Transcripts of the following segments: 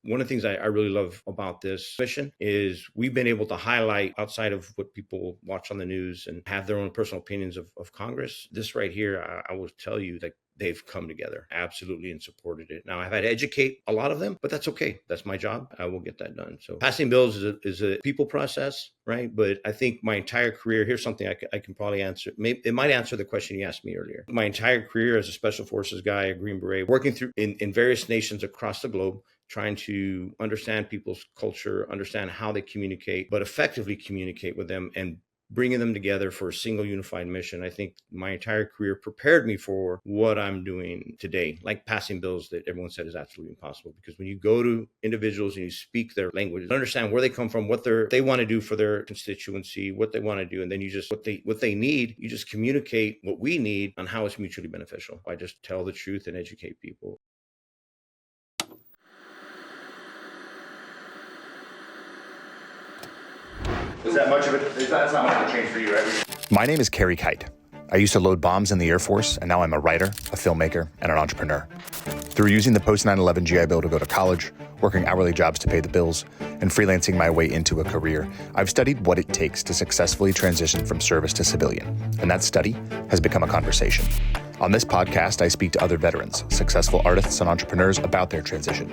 One of the things I really love about this mission is we've been able to highlight, outside of what people watch on the news and have their own personal opinions of Congress, this right here, I will tell you that they've come together absolutely and supported it. Now, I've had to educate a lot of them, but that's okay. That's my job. I will get that done. So passing bills is a people process, right? But I think my entire career, here's something I can probably answer. It might answer the question you asked me earlier. My entire career as a special forces guy, a Green Beret, working through in various nations across the globe, trying to understand people's culture, understand how they communicate, but effectively communicate with them and bringing them together for a single unified mission. I think my entire career prepared me for what I'm doing today, like passing bills that everyone said is absolutely impossible. Because when you go to individuals and you speak their language, understand where they come from, what they want to do for their constituency, what they want to do, and then you just what they need, you just communicate what we need on how it's mutually beneficial. I just tell the truth and educate people. Is that much of it? That's not much of a change for you, right? My name is Kerry Kite. I used to load bombs in the Air Force, and now I'm a writer, a filmmaker, and an entrepreneur. Through using the post 9/11 GI Bill to go to college, working hourly jobs to pay the bills, and freelancing my way into a career, I've studied what it takes to successfully transition from service to civilian, and that study has become a conversation. On this podcast, I speak to other veterans, successful artists, and entrepreneurs about their transition,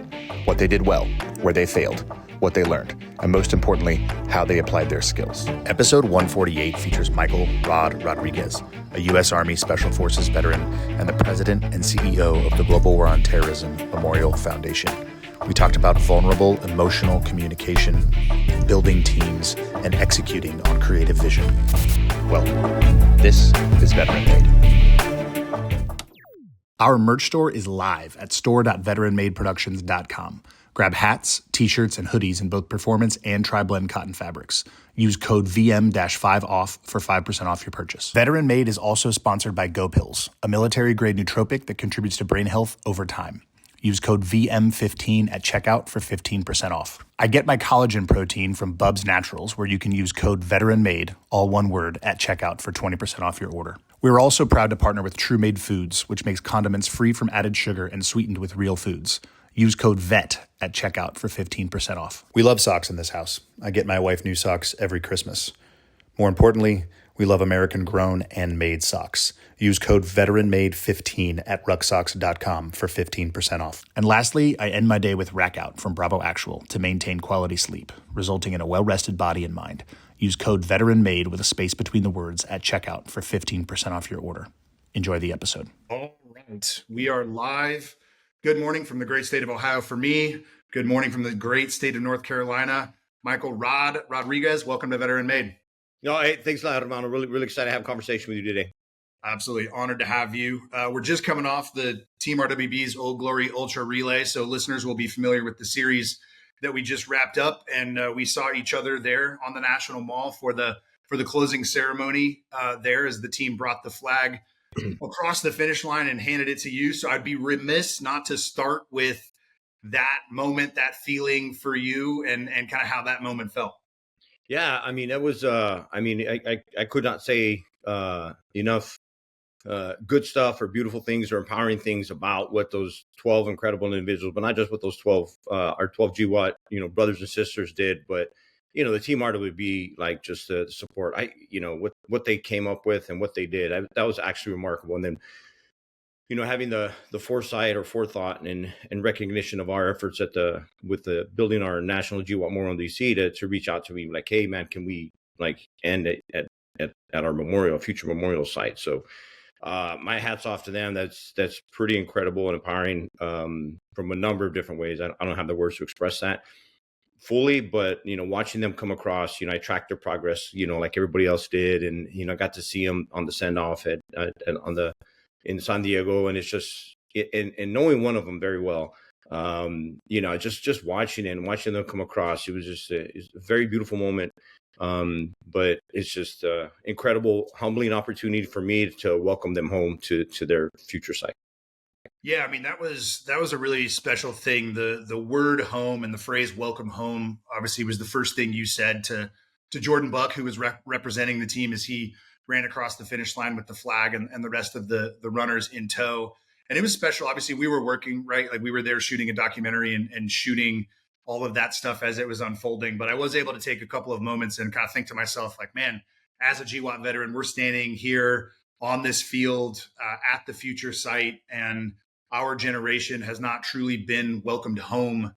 what they did well, where they failed, what they learned, and most importantly, how they applied their skills. Episode 148 features Michael Rod Rodriguez, a U.S. Army Special Forces veteran and the president and CEO of the Global War on Terrorism Memorial Foundation. We talked about vulnerable emotional communication, building teams, and executing on creative vision. Welcome. This is Veteran Made. Our merch store is live at store.veteranmadeproductions.com. Grab hats, t-shirts, and hoodies in both performance and tri-blend cotton fabrics. Use code VM-5OFF for 5% off your purchase. Veteran Made is also sponsored by GoPills, a military-grade nootropic that contributes to brain health over time. Use code VM15 at checkout for 15% off. I get my collagen protein from Bubs Naturals, where you can use code VETERANMADE, all one word, at checkout for 20% off your order. We're also proud to partner with True Made Foods, which makes condiments free from added sugar and sweetened with real foods. Use code VET at checkout for 15% off. We love socks in this house. I get my wife new socks every Christmas. More importantly, we love American-grown and made socks. Use code VETERANMADE15 at rucksocks.com for 15% off. And lastly, I end my day with Rack Out from Bravo Actual to maintain quality sleep, resulting in a well-rested body and mind. Use code VETERANMADE with a space between the words at checkout for 15% off your order. Enjoy the episode. All right. We are live. Good morning from the great state of Ohio for me. Good morning from the great state of North Carolina. Michael Rod Rodriguez, welcome to Veteran Made. No, hey, thanks a lot, Hermano. Really excited to have a conversation with you today. Absolutely honored to have you. We're just coming off the Team RWB's Old Glory Ultra Relay, so listeners will be familiar with the series that we just wrapped up, and we saw each other there on the National Mall for the closing ceremony there as the team brought the flag across the finish line and handed it to you. So I'd be remiss not to start with that moment, that feeling for you, and kind of how that moment felt. Yeah, I mean, it was, I could not say enough good stuff or beautiful things or empowering things about what those 12 incredible individuals, but not just what those 12, our 12 GWOT, brothers and sisters did, but, the Team RWB, like just the support, what they came up with and what they did, that was actually remarkable. And then, having the foresight or forethought and recognition of our efforts with the building our national GWOT Memorial in DC to reach out to me like, hey man, can we end it at our memorial, future memorial site? So my hat's off to them. That's pretty incredible and empowering from a number of different ways. I don't have the words to express that fully, but watching them come across, I tracked their progress, like everybody else did, and I got to see them on the send off in San Diego, and it's just and knowing one of them very well, just watching them come across, it was just a very beautiful moment. But it's just incredible, humbling opportunity for me to welcome them home to their future site. Yeah, I mean, that was a really special thing. The word home and the phrase welcome home obviously was the first thing you said to Jordan Buck, who was representing the team as he ran across the finish line with the flag and the rest of the runners in tow. And it was special. Obviously, we were working, right? Like we were there shooting a documentary and shooting all of that stuff as it was unfolding. But I was able to take a couple of moments and kind of think to myself, like, man, as a GWOT veteran, we're standing here on this field at the future site, and our generation has not truly been welcomed home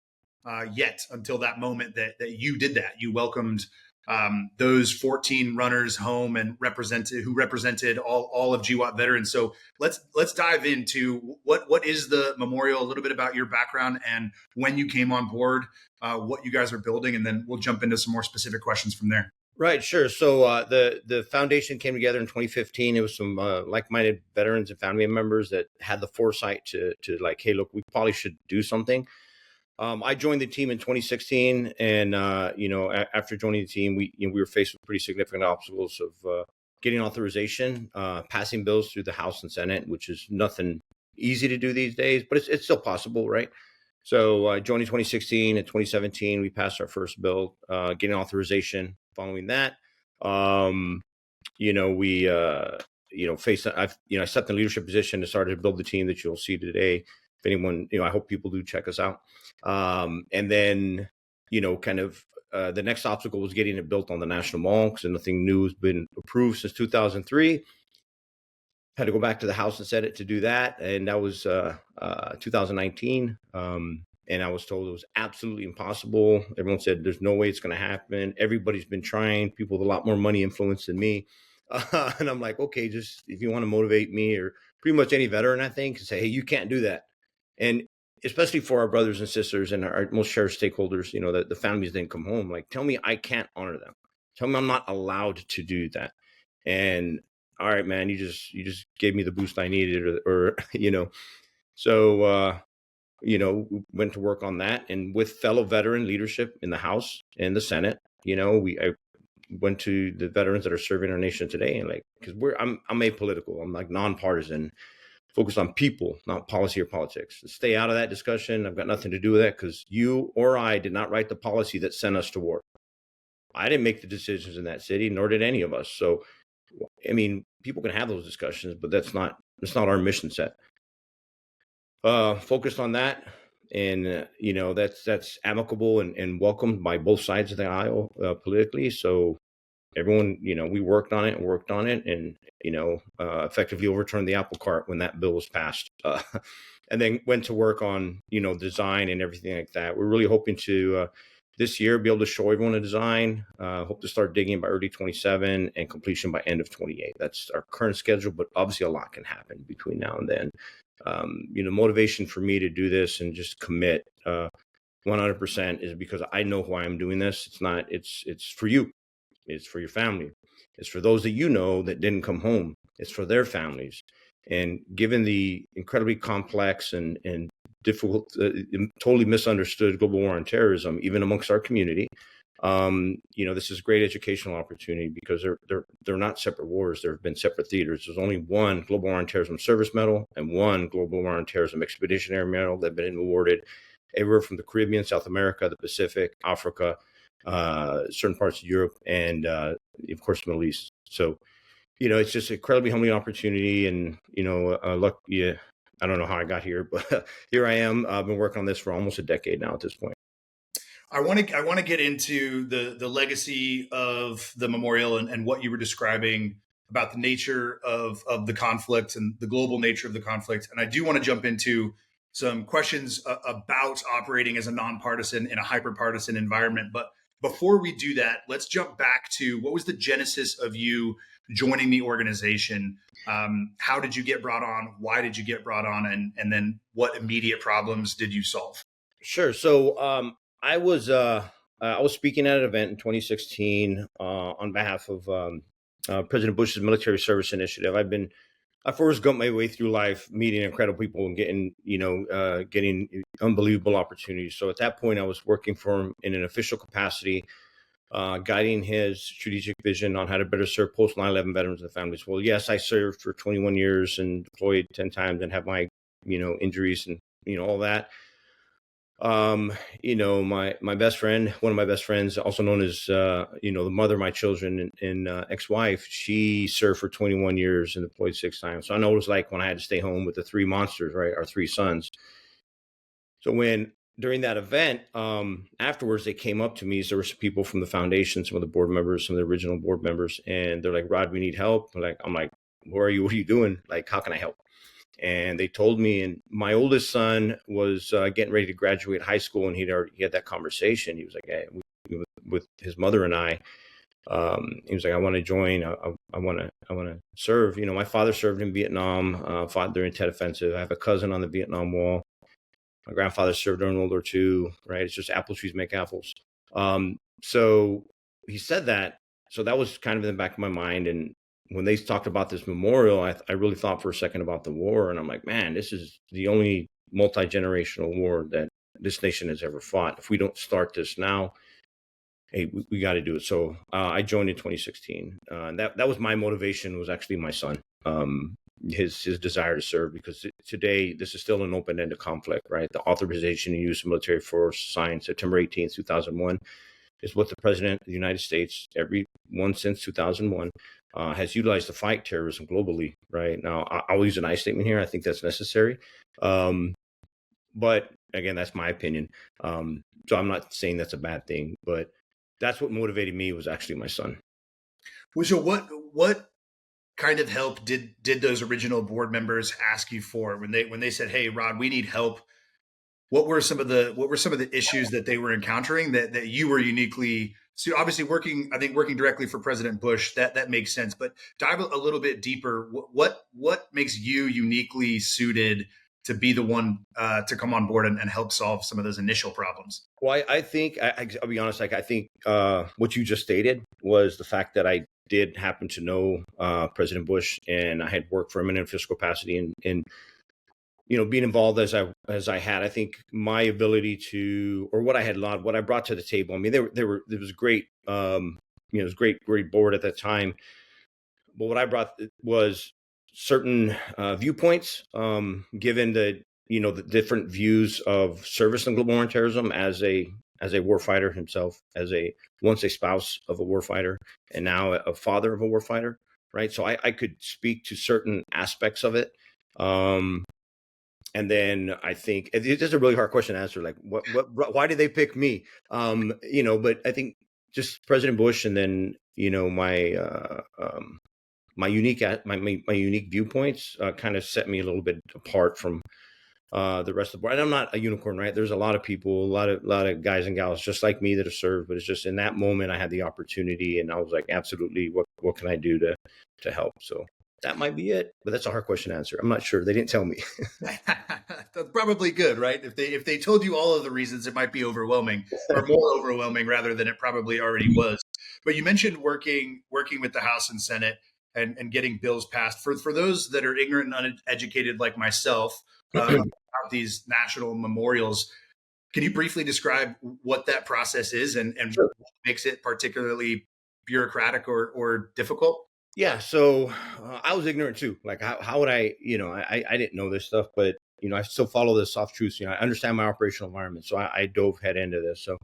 yet until that moment that you did that. You welcomed those 14 runners home and represented all of GWOT veterans. So let's dive into what is the memorial, a little bit about your background and when you came on board, what you guys are building, and then we'll jump into some more specific questions from there. Right, sure. So the foundation came together in 2015. It was some like-minded veterans and family members that had the foresight to like, hey, look, we probably should do something. I joined the team in 2016, and after joining the team, we were faced with pretty significant obstacles of getting authorization, passing bills through the House and Senate, which is nothing easy to do these days, but it's still possible, right? So I joined in 2016. In 2017, we passed our first bill, getting authorization. Following that, faced. I stepped in a leadership position and started to build the team that you'll see today. If anyone, I hope people do check us out. And then, the next obstacle was getting it built on the National Mall, because nothing new has been approved since 2003. Had to go back to the House and Senate to do that, and that was 2019. And I was told it was absolutely impossible. Everyone said there's no way it's going to happen. Everybody's been trying. People with a lot more money influence than me. And I'm like, okay, just if you want to motivate me, or pretty much any veteran, I think, say, hey, you can't do that. And especially for our brothers and sisters and our most cherished stakeholders, that the families didn't come home. Like, tell me I can't honor them. Tell me I'm not allowed to do that. And all right, man, you just gave me the boost I needed, or So, went to work on that, and with fellow veteran leadership in the House and the Senate, I went to the veterans that are serving our nation today, and because I'm apolitical, I'm like nonpartisan, focused on people, not policy or politics. Stay out of that discussion. I've got nothing to do with that, because you or I did not write the policy that sent us to war. I didn't make the decisions in that city, nor did any of us. So, I mean, people can have those discussions, but that's not our mission set. Focused on that, and that's amicable and welcomed by both sides of the aisle politically. So everyone, we worked on it, and effectively overturned the apple cart when that bill was passed, and then went to work on design and everything like that. We're really hoping to this year be able to show everyone a design. Hope to start digging by early 27 and completion by end of 28. That's our current schedule, but obviously a lot can happen between now and then. Motivation for me to do this and just commit 100% is because I know why I'm doing this. It's for you. It's for your family. It's for those that that didn't come home. It's for their families. And given the incredibly complex and difficult, totally misunderstood global war on terrorism, even amongst our community, this is a great educational opportunity, because they're not separate wars. There have been separate theaters. There's only one Global War on Terrorism Service Medal and one Global War on Terrorism Expeditionary Medal that have been awarded everywhere from the Caribbean, South America, the Pacific, Africa, certain parts of Europe, and of course the Middle East. So, it's just an incredibly humbling opportunity, and luck. Yeah, I don't know how I got here, but here I am. I've been working on this for almost a decade now at this point. I want to get into the legacy of the memorial and what you were describing about the nature of the conflict and the global nature of the conflict. And I do want to jump into some questions about operating as a nonpartisan in a hyperpartisan environment. But before we do that, let's jump back to what was the genesis of you joining the organization? How did you get brought on? Why did you get brought on? And then what immediate problems did you solve? Sure. So I was speaking at an event in 2016 on behalf of President Bush's military service initiative. I first got my way through life meeting incredible people and getting unbelievable opportunities. So at that point, I was working for him in an official capacity, guiding his strategic vision on how to better serve post 9/11 veterans and families. Well, yes, I served for 21 years and deployed 10 times and have my injuries and all that. My best friend, one of my best friends, also known as, the mother of my children and ex-wife, she served for 21 years and deployed 6 times. So I know what it was like when I had to stay home with the 3 monsters, right? Our 3 sons. So when during that event, afterwards, they came up to me. So there were some people from the foundation, some of the board members, some of the original board members, and they're like, "Rod, we need help." I'm like, "Who are you? What are you doing? Like, how can I help?" And they told me, and my oldest son was getting ready to graduate high school, and he had that conversation. He was like, "Hey," with his mother and I. He was like, "I want to join. I want to serve." My father served in Vietnam, fought during Tet Offensive. I have a cousin on the Vietnam Wall. My grandfather served during World War II. Right? It's just apple trees make apples. So he said that. So that was kind of in the back of my mind. And when they talked about this memorial, I really thought for a second about the war, and I'm like, man, this is the only multi-generational war that this nation has ever fought. If we don't start this now, hey, we got to do it. So I joined in 2016. And that was my motivation, was actually my son, his desire to serve, because today this is still an open-ended conflict, right? The authorization to use military force signed September 18th, 2001 is what the president of the United States, every one since 2001, has utilized to fight terrorism globally, right? Now, I'll use an I statement here. I think that's necessary. But again, that's my opinion. So I'm not saying that's a bad thing, but that's what motivated me, was actually my son. So what kind of help did those original board members ask you for when they said, "Hey, Rod, we need help"? What were some of the issues that they were encountering that you were uniquely, so obviously working directly for President Bush, that makes sense, but dive a little bit deeper. What makes you uniquely suited to be the one to come on board and help solve some of those initial problems? Well, I think I'll be honest. Like, I think what you just stated was the fact that I did happen to know President Bush, and I had worked for him in an official capacity, and being involved as I had. I think my ability to, or what I brought to the table. I mean, there was great. It was great board at that time. But what I brought was certain viewpoints, given the different views of service in global war and terrorism, as a warfighter himself, once a spouse of a warfighter, and now a father of a warfighter, right? So I could speak to certain aspects of it. And then I think it's just a really hard question to answer. Like, why did they pick me? But I think just President Bush, and then my unique viewpoints kind of set me a little bit apart from the rest of the board. And I'm not a unicorn, right? There's a lot of people, a lot of guys and gals just like me that have served, but it's just in that moment I had the opportunity, and I was like, absolutely, what can I do to help? So that might be it, but that's a hard question to answer. I'm not sure. They didn't tell me. That's probably good, right? If they told you all of the reasons, it might be overwhelming, or more overwhelming rather than it probably already was. But you mentioned working with the House and Senate and getting bills passed. For those that are ignorant and uneducated like myself about these national memorials, can you briefly describe what that process is and Sure. what makes it particularly bureaucratic or difficult? Yeah. So I was ignorant too. Like, how would I, I didn't know this stuff, but, I still follow the soft truths. I understand my operational environment. So I dove head into this. So,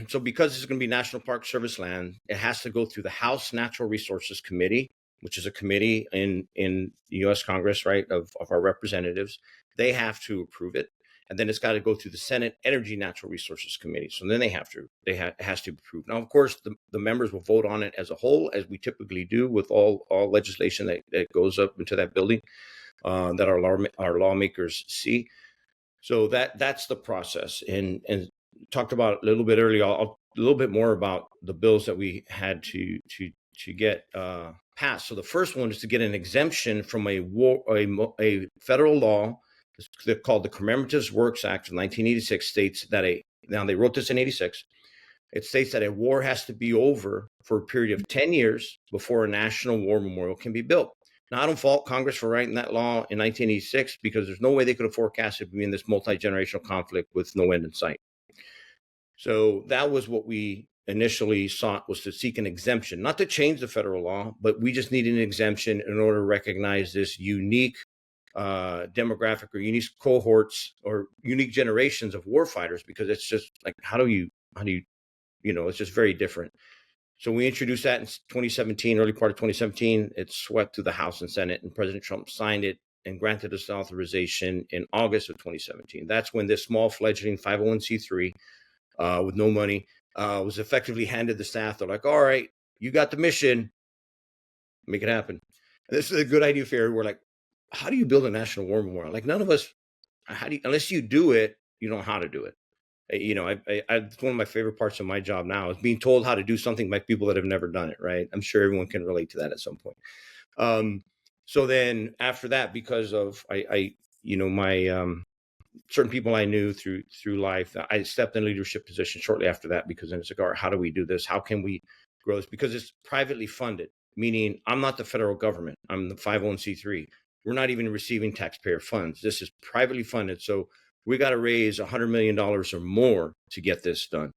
so because it's going to be National Park Service land, it has to go through the House Natural Resources Committee, which is a committee in the U.S. Congress, right, of our representatives. They have to approve it. And then it's got to go through the Senate Energy Natural Resources Committee. So then it has to be approved. Now, of course, the members will vote on it as a whole, as we typically do with all legislation that goes up into that building that our lawmakers see. So that's the process. And talked about a little bit earlier. A little bit more about the bills that we had to get passed. So the first one is to get an exemption from a federal law. They're called the Commemorative Works Act of 1986. States that now they wrote this in 86. It states that a war has to be over for a period of 10 years before a national war memorial can be built. Now, I don't fault Congress for writing that law in 1986, because there's no way they could have forecasted being this multi-generational conflict with no end in sight. So that was what we initially sought, was to seek an exemption, not to change the federal law, but we just needed an exemption in order to recognize this unique demographic, or unique cohorts, or unique generations of warfighters, because it's just like, how do you, it's just very different. So we introduced that in 2017, early part of 2017. It swept through the House and Senate, and President Trump signed it and granted us authorization in August of 2017. That's when this small fledgling 501c3 with no money was effectively handed the staff. They're like, all right, you got the mission, make it happen. And this is a good idea for you. We're like, how do you build a national war memorial? Like, none of us, unless you do it, you don't know how to do it. It's one of my favorite parts of my job now is being told how to do something by people that have never done it. Right. I'm sure everyone can relate to that at some point. So then after that, because of my certain people I knew through life, I stepped in a leadership position shortly after that, because then it's like, all right, how do we do this? How can we grow this? Because it's privately funded, meaning I'm not the federal government. I'm the 501c3. We're not even receiving taxpayer funds. This is privately funded. So we got to raise $100 million or more to get this done.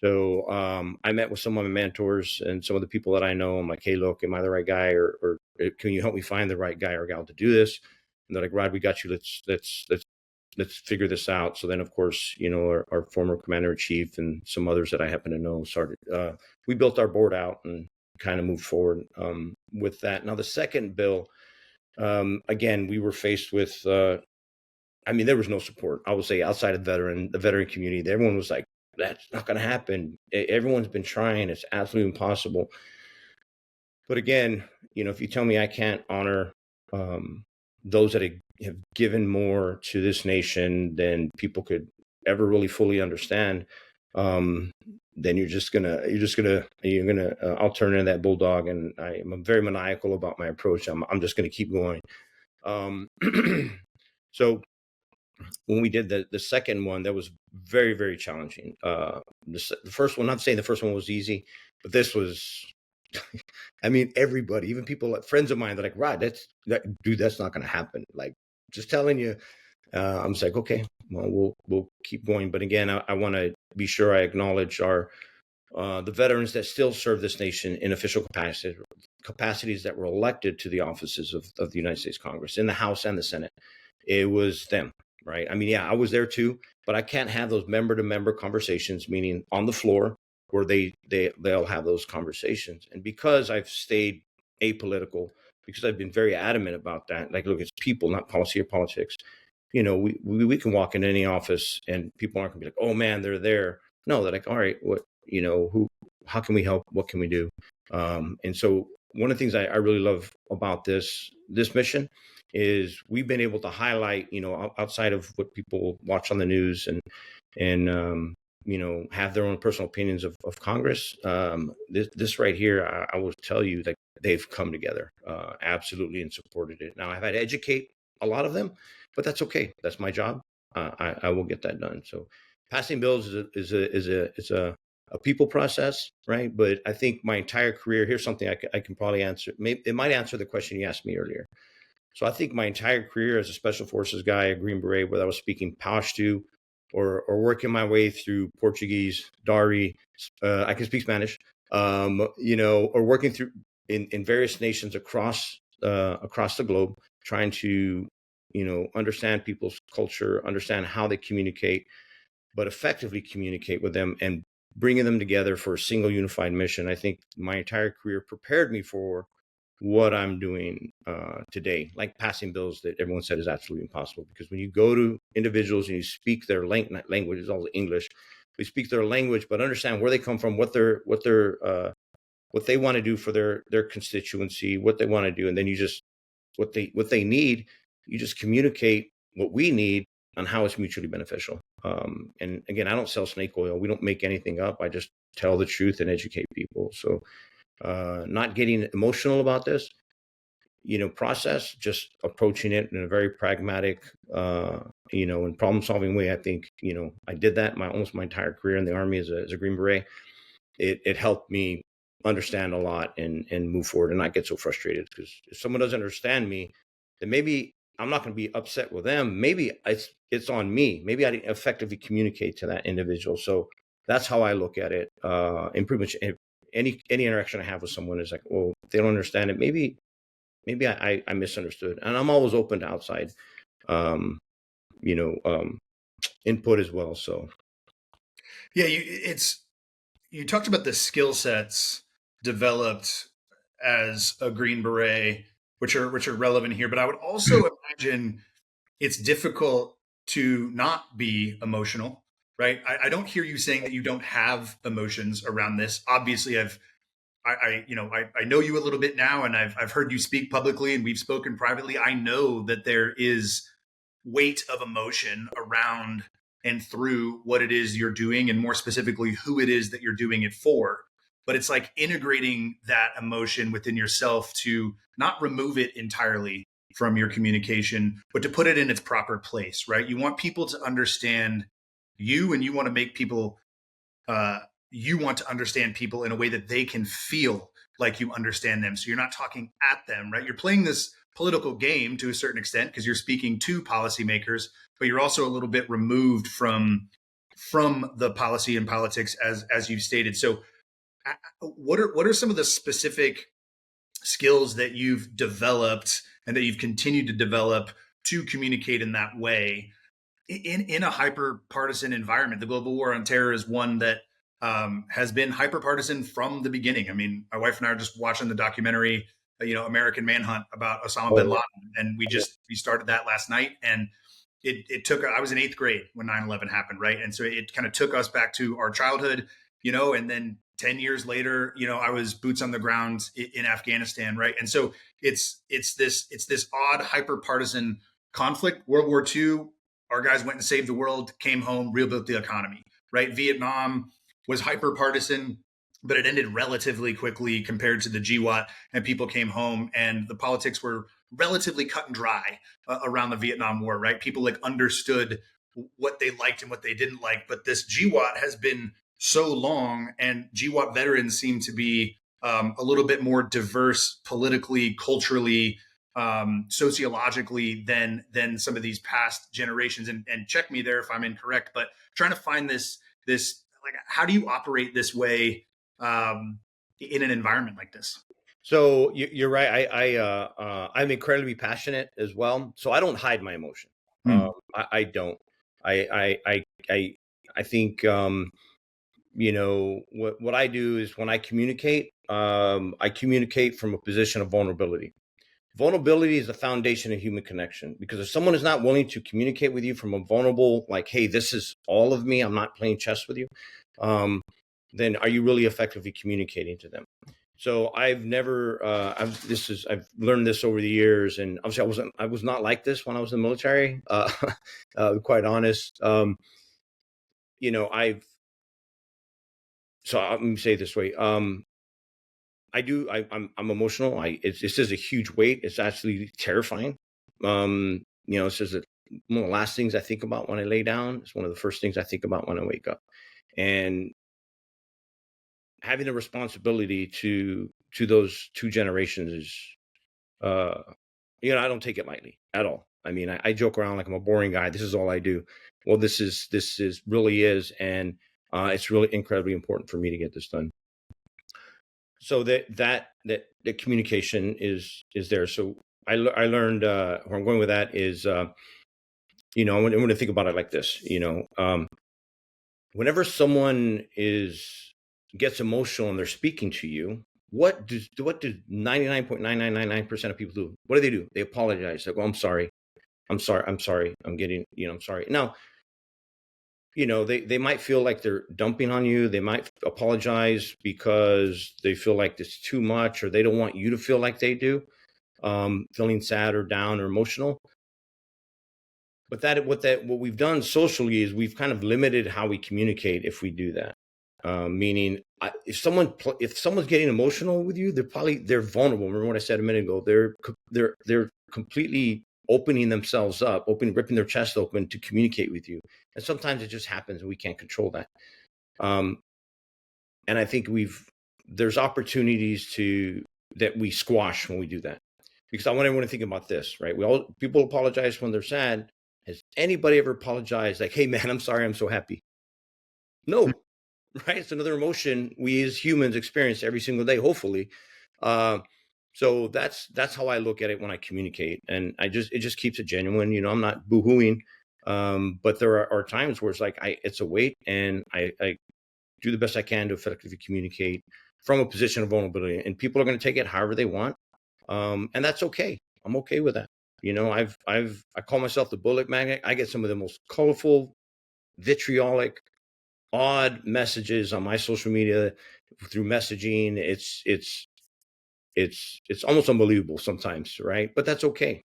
So I met with some of my mentors and some of the people that I know. I'm like, hey, look, am I the right guy, or can you help me find the right guy or gal to do this? And they're like, Rod, we got you. Let's figure this out. So then, of course, our former commander in chief and some others that I happen to know started. We built our board out and kind of moved forward with that. Now, the second bill, again, we were faced with. There was no support. I would say outside of the veteran community, everyone was like, that's not going to happen. Everyone's been trying. It's absolutely impossible. But again, if you tell me I can't honor those that have given more to this nation than people could ever really fully understand, then I'll turn into that bulldog, and I'm very maniacal about my approach. I'm just going to keep going. So when we did the second one, that was very, very challenging. The first one, not saying the first one was easy, but this was, everybody, even people like friends of mine, they're like, Rod, that's not going to happen. Like, just telling you, I'm just like, okay, well, we'll keep going. But again, I want to be sure I acknowledge the veterans that still serve this nation in official capacities that were elected to the offices of the United States Congress, in the House and the Senate. It was them. Right. I was there too, but I can't have those member to member conversations, meaning on the floor where they'll have those conversations. And because I've stayed apolitical, because I've been very adamant about that, like, look, it's people, not policy or politics. We can walk in any office and people aren't gonna be like, oh man, they're there. No, they're like, all right, what, how can we help? What can we do? And so one of the things I really love about this mission is we've been able to highlight, outside of what people watch on the news and have their own personal opinions of Congress. This right here, I will tell you that they've come together absolutely and supported it. Now, I've had to educate a lot of them, but that's okay. That's my job. I will get that done. So passing bills is a people process, right? But I think my entire career, here's something I can probably answer. Maybe it might answer the question you asked me earlier. So I think my entire career as a special forces guy, a Green Beret, whether I was speaking Pashto or working my way through Portuguese, Dari, I can speak Spanish, or working through in various nations across the globe, trying to, understand people's culture, understand how they communicate, but effectively communicate with them and bringing them together for a single unified mission. I think my entire career prepared me for what I'm doing today, like passing bills that everyone said is absolutely impossible. Because when you go to individuals and you speak their language, is all English, we speak their language, but understand where they come from, what they want to do for their constituency, what they want to do, and then you just what they need, you just communicate what we need on how it's mutually beneficial. And again, I don't sell snake oil. We don't make anything up. I just tell the truth and educate people. So. Not getting emotional about this, process, just approaching it in a very pragmatic, and problem solving way. I think, I did that almost my entire career in the Army as a Green Beret. It helped me understand a lot and move forward and not get so frustrated, because if someone doesn't understand me, then maybe I'm not going to be upset with them. Maybe it's on me. Maybe I didn't effectively communicate to that individual. So that's how I look at it. And pretty much any interaction I have with someone is like, well, if they don't understand it, maybe I misunderstood. And I'm always open to outside, input as well. So, yeah, you talked about the skill sets developed as a Green Beret which are relevant here. But I would also imagine it's difficult to not be emotional, right? I don't hear you saying that you don't have emotions around this. Obviously, I know you a little bit now, and I've heard you speak publicly, and we've spoken privately. I know that there is weight of emotion around and through what it is you're doing, and more specifically, who it is that you're doing it for. But it's like integrating that emotion within yourself to not remove it entirely from your communication, but to put it in its proper place, right? You want people to understand you, and you want to make people you want to understand people in a way that they can feel like you understand them. So you're not talking at them, right? You're playing this political game to a certain extent because you're speaking to policymakers, but you're also a little bit removed from the policy and politics as you've stated. So what are some of the specific skills that you've developed and that you've continued to develop to communicate in that way in a hyper partisan environment? The global war on terror is one that has been hyper partisan from the beginning. I mean, my wife and I are just watching the documentary, American Manhunt about Osama bin Laden, and we started that last night, and it took. I was in 8th grade when 9/11 happened, right? And so it kind of took us back to our childhood, and then 10 years later, I was boots on the ground in Afghanistan, right? And so it's this odd hyper partisan conflict. World War II, our guys went and saved the world, came home, rebuilt the economy, right? Vietnam was hyper partisan, but it ended relatively quickly compared to the GWOT, and people came home, and the politics were relatively cut and dry around the Vietnam War, right? People like understood what they liked and what they didn't like, but this GWOT has been so long, and GWOT veterans seem to be a little bit more diverse politically, culturally, sociologically than some of these past generations. And check me there if I'm incorrect, but trying to find this like, how do you operate this way in an environment like this? So you're right. I'm incredibly passionate as well. So I don't hide my emotion. I don't. I think what I do is when I communicate from a position of vulnerability. Vulnerability is the foundation of human connection, because if someone is not willing to communicate with you from a vulnerable, like, hey, this is all of me, I'm not playing chess with you, then are you really effectively communicating to them? So I've never, I've learned this over the years, and obviously I was not like this when I was in the military, quite honest. So let me say it this way. I'm emotional. This is a huge weight. It's actually terrifying. This is one of the last things I think about when I lay down. It's one of the first things I think about when I wake up. And having a responsibility to those two generations is, I don't take it lightly at all. I mean, I joke around like I'm a boring guy. This is all I do. Well, this is really is, and it's really incredibly important for me to get this done. So that communication is there. So I learned where I'm going with that is, I want to think about it like this. Whenever someone gets emotional and they're speaking to you, what do 99.9999% of people do? What do? They apologize. They go, I'm sorry. I'm getting, I'm sorry. Now, they might feel like they're dumping on you. They might apologize because they feel like it's too much, or they don't want you to feel like they do, feeling sad or down or emotional. But what we've done socially is we've kind of limited how we communicate if we do that. Meaning, if someone's getting emotional with you, they're vulnerable. Remember what I said a minute ago? They're completely opening themselves up, ripping their chest open to communicate with you. And sometimes it just happens and we can't control that. And I think there's opportunities that we squash when we do that. Because I want everyone to think about this, right? People apologize when they're sad. Has anybody ever apologized like, hey man, I'm sorry, I'm so happy? No, right? It's another emotion we as humans experience every single day, hopefully. So that's how I look at it when I communicate, and it just keeps it genuine. I'm not boo-hooing, but there are times where it's like it's a weight, and I do the best I can to effectively communicate from a position of vulnerability, and people are going to take it however they want. And that's okay. I'm okay with that. You know, I call myself the bullet magnet. I get some of the most colorful, vitriolic, odd messages on my social media through messaging. It's almost unbelievable sometimes, right? But that's okay.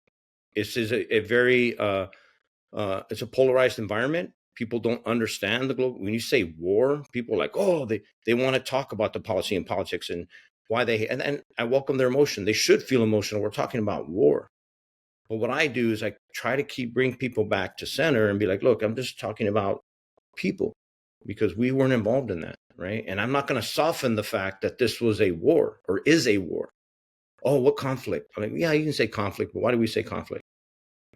This is a very it's a polarized environment. People don't understand the global. When you say war, people are like, oh, they want to talk about the policy and politics and why they, and I welcome their emotion. They should feel emotional. We're talking about war. But what I do is I try to bring people back to center and be like, look, I'm just talking about people because we weren't involved in that, right? And I'm not going to soften the fact that this was a war or is a war. Oh, what conflict? I mean, yeah, you can say conflict, but why do we say conflict?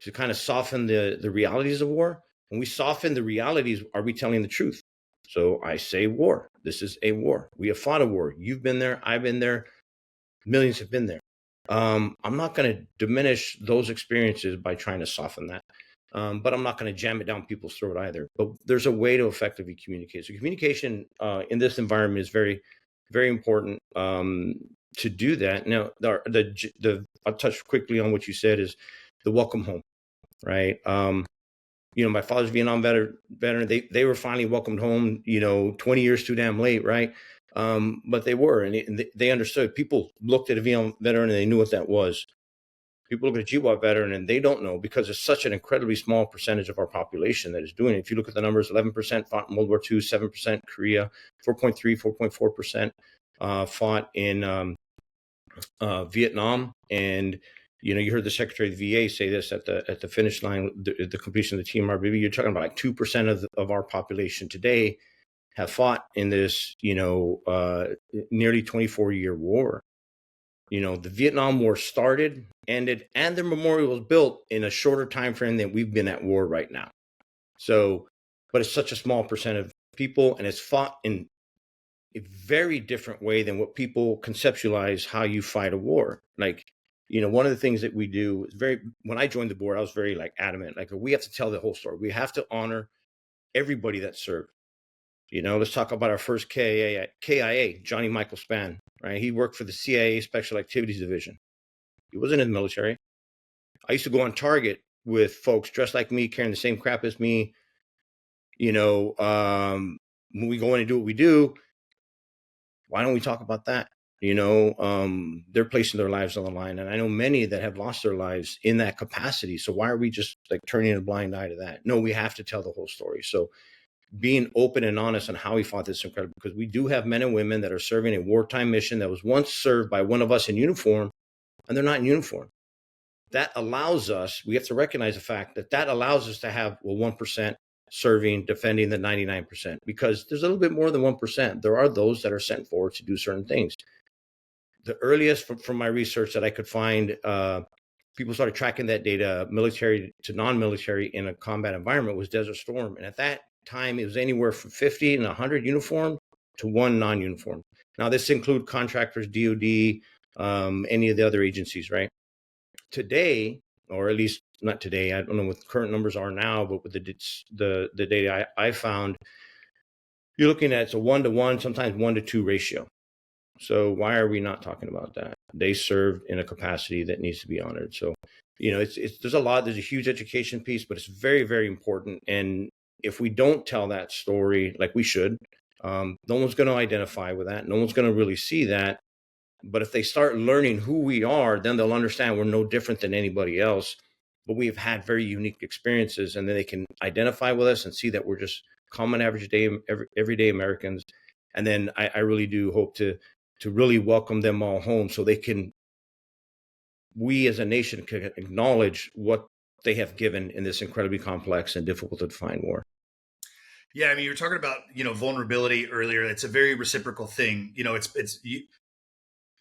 To kind of soften the realities of war. When we soften the realities, are we telling the truth? So I say war. This is a war. We have fought a war. You've been there. I've been there. Millions have been there. I'm not going to diminish those experiences by trying to soften that. But I'm not going to jam it down people's throat either. But there's a way to effectively communicate. So communication in this environment is very, very important to do that. Now, I'll touch quickly on what you said is the welcome home, right? You know, my father's Vietnam veteran. They were finally welcomed home. You know, 20 years too damn late, right? But they were, and they understood. People looked at a Vietnam veteran and they knew what that was. People look at a GWOT veteran and they don't know because it's such an incredibly small percentage of our population that is doing it. If you look at the numbers, 11% fought in World War II, 7% Korea, 4.3, 4.4% fought in Vietnam. And you know, you heard the Secretary of the VA say this at the finish line, the completion of the TMRBB. You're talking about like 2% of our population today have fought in this, you know, nearly 24-year war. You know, the Vietnam War started, ended, and the memorial was built in a shorter time frame than we've been at war right now. So, but it's such a small percent of people, and it's fought in a very different way than what people conceptualize how you fight a war. Like, you know, one of the things that we do is when I joined the board, I was very like adamant, like we have to tell the whole story. We have to honor everybody that served. You know, let's talk about our first KIA, Johnny Michael Spann, right? He worked for the CIA Special Activities Division. He wasn't in the military. I used to go on target with folks dressed like me, carrying the same crap as me. You know, when we go in and do what we do, why don't we talk about that? You know, they're placing their lives on the line. And I know many that have lost their lives in that capacity. So why are we just like turning a blind eye to that? No, we have to tell the whole story. So being open and honest on how he fought this incredible, because we do have men and women that are serving a wartime mission that was once served by one of us in uniform, and they're not in uniform. That allows us, we have to recognize the fact that allows us to have, well, 1% serving, defending the 99%, because there's a little bit more than 1%. There are those that are sent forward to do certain things. The earliest from my research that I could find, people started tracking that data, military to non-military in a combat environment, was Desert Storm. And at that time, it was anywhere from 50 and 100 uniform to 1 non-uniform. Now, this includes contractors, DOD, any of the other agencies, right? Today, or at least not today, I don't know what the current numbers are now, but with the data I found, you're looking at it's a 1-to-1, sometimes 1-to-2 ratio. So why are we not talking about that? They served in a capacity that needs to be honored. So, you know, there's a huge education piece, but it's very, very important. And if we don't tell that story like we should, no one's going to identify with that. No one's going to really see that. But if they start learning who we are, then they'll understand we're no different than anybody else. But we've had very unique experiences, and then they can identify with us and see that we're just common, average day, everyday Americans. And then I really do hope to really welcome them all home so we as a nation can acknowledge what they have given in this incredibly complex and difficult to define war. Yeah, I mean, you were talking about, you know, vulnerability earlier. It's a very reciprocal thing. You know,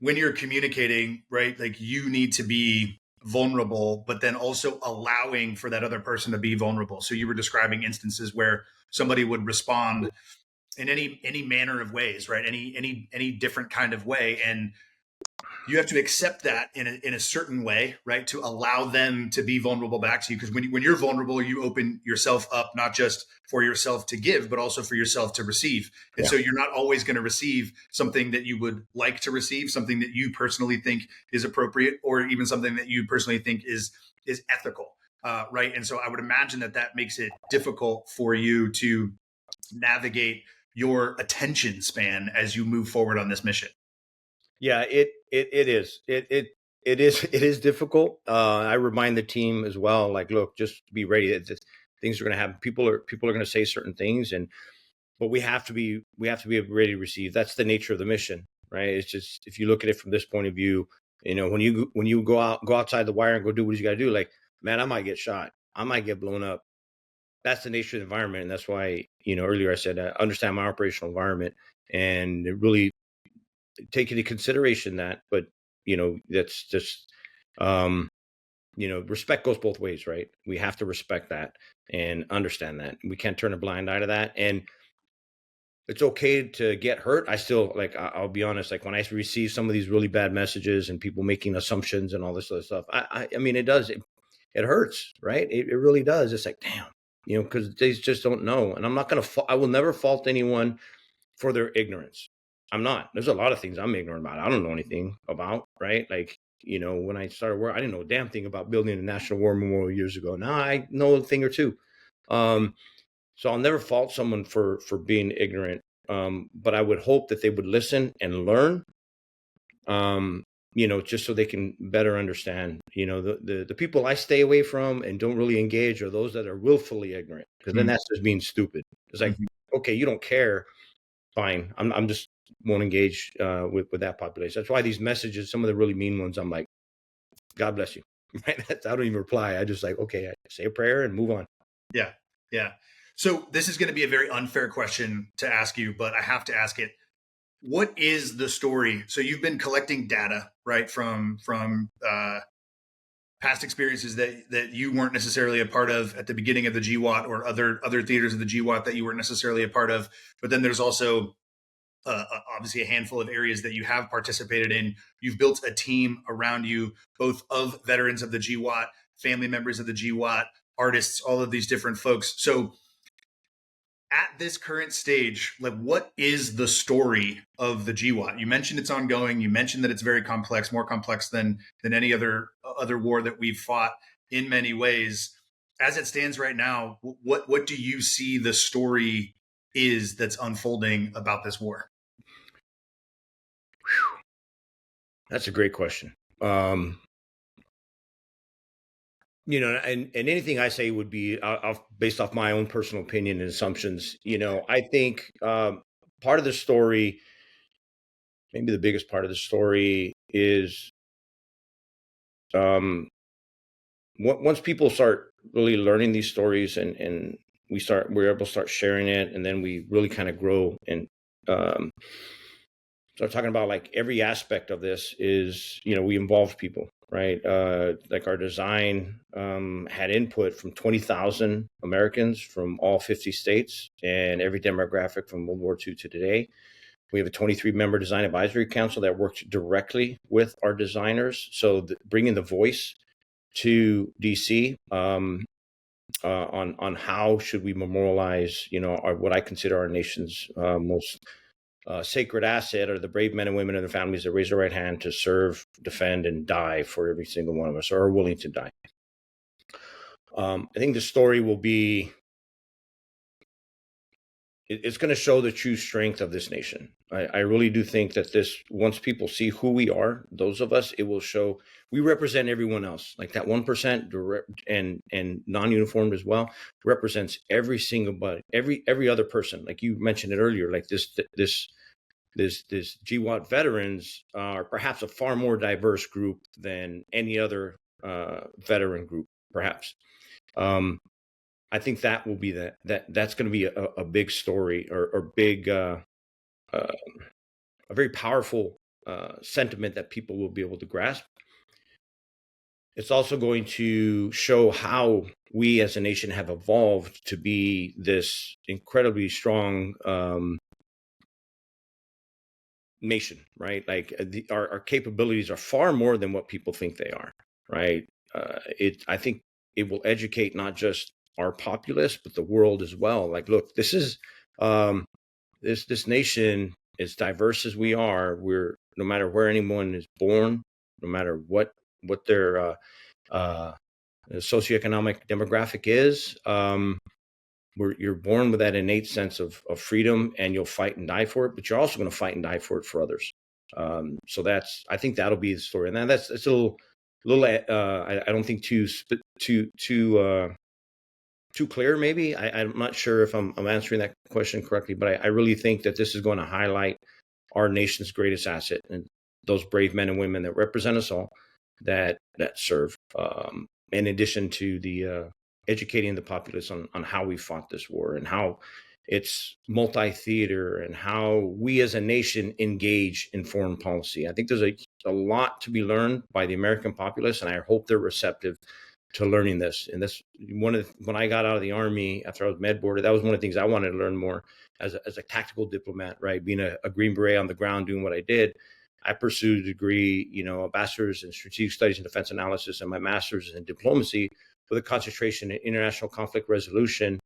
when you're communicating, right? Like you need to be vulnerable, but then also allowing for that other person to be vulnerable. So you were describing instances where somebody would respond in any manner of ways, right? Any different kind of way. And you have to accept that in a certain way, right? To allow them to be vulnerable back to you. Because when you're vulnerable, you open yourself up, not just for yourself to give, but also for yourself to receive. And Yeah. so you're not always going to receive something that you would like to receive, something that you personally think is appropriate, or even something that you personally think is ethical. Right. And so I would imagine that makes it difficult for you to navigate your attention span as you move forward on this mission. Yeah, it is. It is difficult. I remind the team as well, like, look, just be ready. Things are going to happen. People are going to say certain things, but we have to be ready to receive. That's the nature of the mission, right? It's just, if you look at it from this point of view, when you go outside the wire and go do what you got to do, like, man, I might get shot, I might get blown up. That's the nature of the environment, and that's why earlier I said understand my operational environment and really take into consideration that. But that's just respect goes both ways, right? We have to respect that and understand that. We can't turn a blind eye to that. And it's okay to get hurt. I still, like, I'll be honest, like, when I receive some of these really bad messages and people making assumptions and all this other stuff, I mean, it hurts, right? It really does. It's like, damn, because they just don't know. And I'm not going to, I will never fault anyone for their ignorance. I'm not. There's a lot of things I'm ignorant about. I don't know anything about, right? Like, when I started work, I didn't know a damn thing about building a National War Memorial years ago. Now I know a thing or two. So I'll never fault someone for being ignorant. But I would hope that they would listen and learn, just so they can better understand. The people I stay away from and don't really engage are those that are willfully ignorant, because then that's just being stupid. It's like, okay, you don't care. Fine. I'm just won't engage with that population. That's why these messages, some of the really mean ones, I'm like, God bless you. Right? I don't even reply. I just like, okay, I say a prayer and move on. Yeah. Yeah. So this is going to be a very unfair question to ask you, but I have to ask it. What is the story? So you've been collecting data, right, from past experiences that you weren't necessarily a part of at the beginning of the GWOT, or other theaters of the GWOT that you weren't necessarily a part of. But then there's also obviously a handful of areas that you have participated in. You've built a team around you, both of veterans of the GWOT, family members of the GWOT, artists, all of these different folks. So at this current stage, like, what is the story of the GWOT? You mentioned it's ongoing. You mentioned that it's very complex, more complex than any other war that we've fought in many ways. As it stands right now, what do you see the story is that's unfolding about this war? That's a great question. And anything I say would be based off my own personal opinion and assumptions. I think part of the story, maybe the biggest part of the story, is once people start really learning these stories, and we're able to start sharing it, and then we really kind of grow and start talking about, like, every aspect of this is, we involved people, right? Like, our design had input from 20,000 Americans from all 50 states and every demographic from World War II to today. We have a 23-member design advisory council that works directly with our designers. So bringing the voice to DC on how should we memorialize, what I consider our nation's most sacred asset, are the brave men and women and their families that raise their right hand to serve, defend, and die for every single one of us, or are willing to die. I think the story will be, it's going to show the true strength of this nation. I really do think that once people see who we are, those of us, it will show we represent everyone else. Like, that 1% direct and non-uniformed as well represents every single every other person. Like you mentioned it earlier, like this GWOT veterans are perhaps a far more diverse group than any other veteran group, perhaps. I think that will be that's going to be a big story, or big, a very powerful sentiment that people will be able to grasp. It's also going to show how we as a nation have evolved to be this incredibly strong nation, right? Like our capabilities are far more than what people think they are, right? I think it will educate not just our populace, but the world as well. Like, look, this is this nation, as diverse as we are, we're no matter where anyone is born, no matter what their socioeconomic demographic is, you're born with that innate sense of freedom, and you'll fight and die for it. But you're also going to fight and die for it for others. So I think that'll be the story, and that's a little. I don't think too clear. Maybe I'm not sure if I'm answering that question correctly, but I really think that this is going to highlight our nation's greatest asset, and those brave men and women that represent us all, that serve. In addition to the educating the populace on how we fought this war and how it's multi-theater and how we as a nation engage in foreign policy. I think there's a lot to be learned by the American populace, and I hope they're receptive to learning this. And this when I got out of the Army after I was med boarded, that was one of the things I wanted to learn more as a tactical diplomat, right? Being a Green Beret on the ground, doing what I did. I pursued a degree, a bachelor's in strategic studies and defense analysis, and my master's in diplomacy with a concentration in international conflict resolution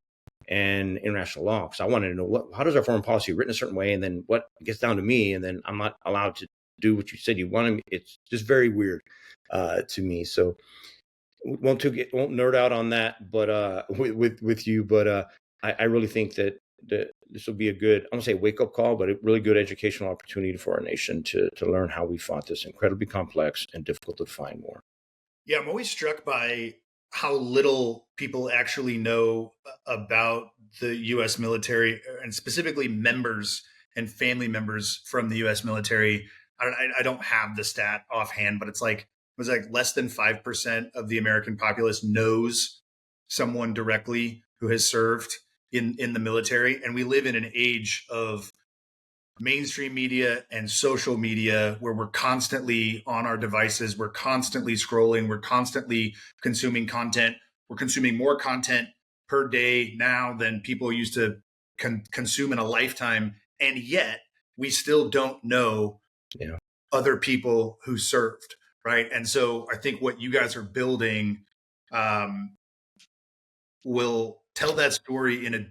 and international law. Because I wanted to know how does our foreign policy written a certain way, and then what gets down to me, and then I'm not allowed to do what you said you wanted me. It's just very weird to me. So won't nerd out on that, but with you. But I really think that this will be a good, I don't say wake up call, but a really good educational opportunity for our nation to learn how we fought this incredibly complex and difficult to define war. Yeah, I'm always struck by how little people actually know about the U.S. military, and specifically members and family members from the U.S. military. I don't have the stat offhand, but it was like less than 5% of the American populace knows someone directly who has served in the military. And we live in an age of mainstream media and social media where we're constantly on our devices, we're constantly scrolling, we're constantly consuming content. We're consuming more content per day now than people used to consume in a lifetime. And yet we still don't know other people who served, right? And so I think what you guys are building will tell that story in a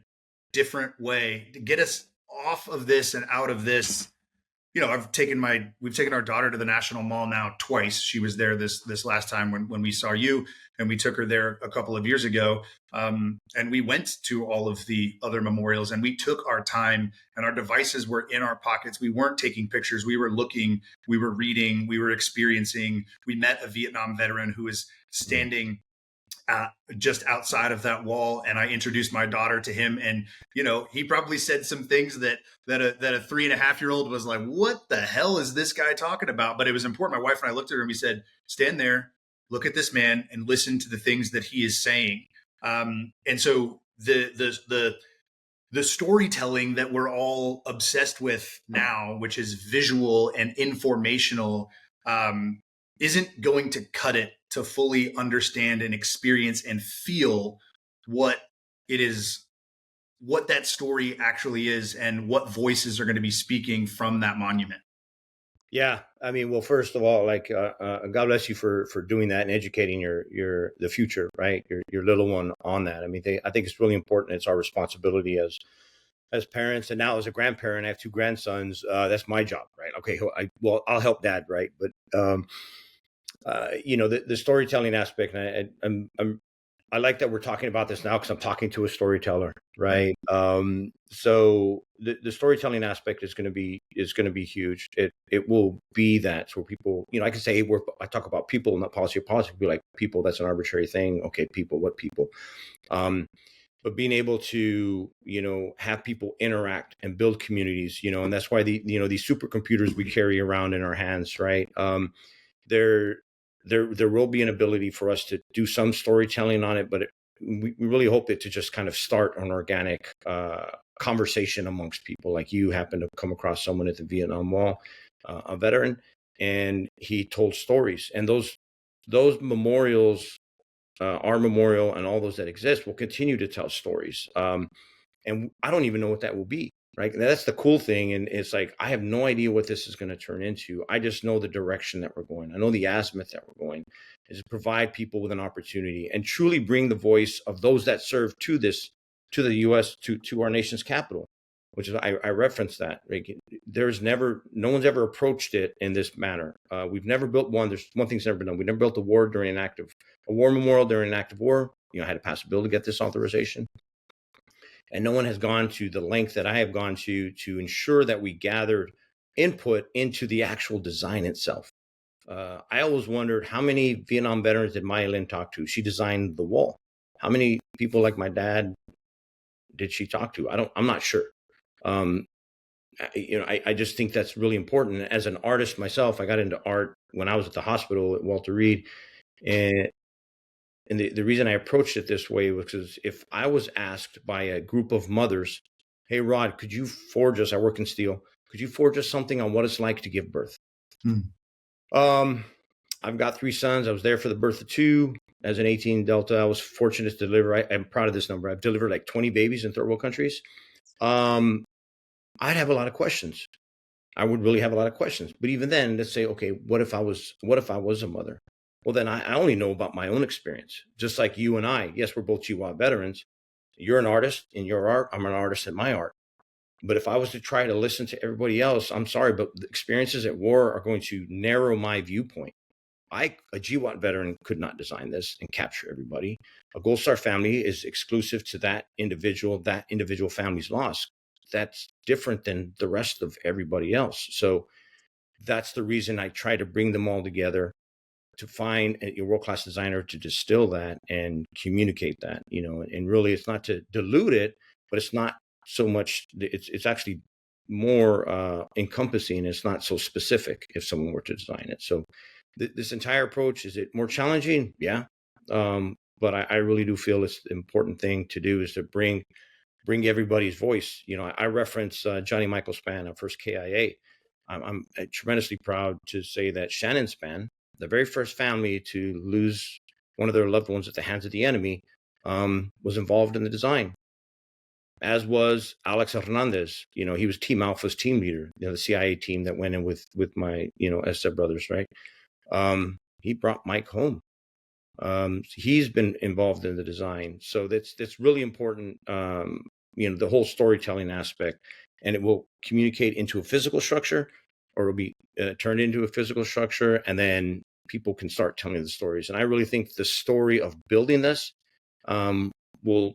different way to get us off of this and out of this. We've taken our daughter to the National Mall now twice. She was there this last time when we saw you, and we took her there a couple of years ago. And we went to all of the other memorials, and we took our time, and our devices were in our pockets. We weren't taking pictures. We were looking, we were reading, we were experiencing. We met a Vietnam veteran who was standing just outside of that wall, and I introduced my daughter to him, and he probably said some things that a 3.5-year-old was like, what the hell is this guy talking about? But it was important. My wife and I looked at her and we said, stand there, look at this man, and listen to the things that he is saying. And so the storytelling that we're all obsessed with now, which is visual and informational, isn't going to cut it to fully understand and experience and feel what it is, what that story actually is, and what voices are going to be speaking from that monument. Yeah, I mean, well, first of all, like, God bless you for doing that and educating the future, right? Your little one on that. I mean, I think it's really important. It's our responsibility as parents, and now as a grandparent, I have 2 grandsons. That's my job, right? Okay, I'll help dad, right? But the storytelling aspect, and I like that we're talking about this now because I'm talking to a storyteller, right? So the storytelling aspect is going to be huge. It will be that, so people, I can say I talk about people, not policy. Or policy would be like people. That's an arbitrary thing. Okay, people. What people? But being able to have people interact and build communities, and that's why these supercomputers we carry around in our hands, right? There will be an ability for us to do some storytelling on it, but we really hope it to just kind of start an organic conversation amongst people. Like, you happen to come across someone at the Vietnam Wall, a veteran, and he told stories, and those memorials, our memorial and all those that exist, will continue to tell stories. And I don't even know what that will be. right? That's the cool thing. And it's like, I have no idea what this is going to turn into. I just know the direction that we're going. I know the azimuth that we're going is to provide people with an opportunity and truly bring the voice of those that serve to this, to the U.S., to our nation's capital, which is, I referenced that. Right? No one's ever approached it in this manner. We've never built one. There's one thing's never been done. We never built a war memorial during an active war. I had to pass a bill to get this authorization. And no one has gone to the length that I have gone to ensure that we gathered input into the actual design itself. I always wondered, how many Vietnam veterans did Maya Lin talk to? She designed the wall. How many people like my dad did she talk to? I'm not sure. I just think that's really important. As an artist myself, I got into art when I was at the hospital at Walter Reed. And the reason I approached it this way was because if I was asked by a group of mothers, hey, Rod, could you forge us, I work in steel, could you forge us something on what it's like to give birth? I've got 3 sons. I was there for the birth of 2. As an 18 Delta, I was fortunate to deliver. I'm proud of this number. I've delivered like 20 babies in third world countries. I'd have a lot of questions. I would really have a lot of questions. But even then, let's say, okay, what if I was a mother? Well, then I only know about my own experience, just like you and I. Yes, we're both GWOT veterans. You're an artist in your art. I'm an artist in my art. But if I was to try to listen to everybody else, I'm sorry, but the experiences at war are going to narrow my viewpoint. A GWOT veteran could not design this and capture everybody. A Gold Star family is exclusive to that individual family's loss. That's different than the rest of everybody else. So that's the reason I try to bring them all together, to find a world-class designer to distill that and communicate that, and really it's not to dilute it, but it's not so much, it's actually more encompassing. It's not so specific if someone were to design it. So this entire approach, is it more challenging? Yeah. But I really do feel it's the important thing to do is to bring everybody's voice. I reference Johnny Michael Spann, our first KIA. I'm tremendously proud to say that Shannon Spann, the very first family to lose one of their loved ones at the hands of the enemy, was involved in the design, as was Alex Hernandez. He was Team Alpha's team leader, the CIA team that went in with my, Esther brothers, right? He brought Mike home. He's been involved in the design. So that's really important, the whole storytelling aspect, and it will communicate into a physical structure, or it'll be turned into a physical structure, and then people can start telling the stories. And I really think the story of building this will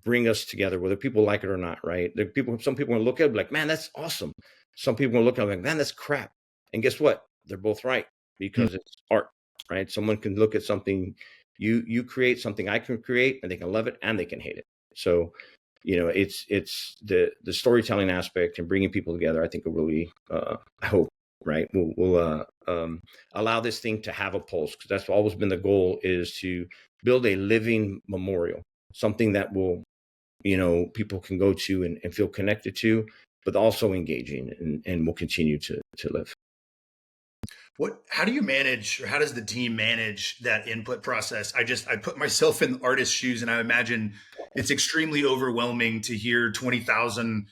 bring us together, whether people like it or not, right? Some people will look at it like, man, that's awesome. Some people will look at it like, man, that's crap. And guess what? They're both right, because it's art, right? Someone can look at something, you create something I can create, and they can love it and they can hate it. So, it's the storytelling aspect and bringing people together, I think will really, I hope, right, will allow this thing to have a pulse, because that's always been the goal, is to build a living memorial, something that will, people can go to and feel connected to, but also engaging, and will continue to live. How do you manage, or how does the team manage that input process? I put myself in the artist's shoes, and I imagine it's extremely overwhelming to hear 20,000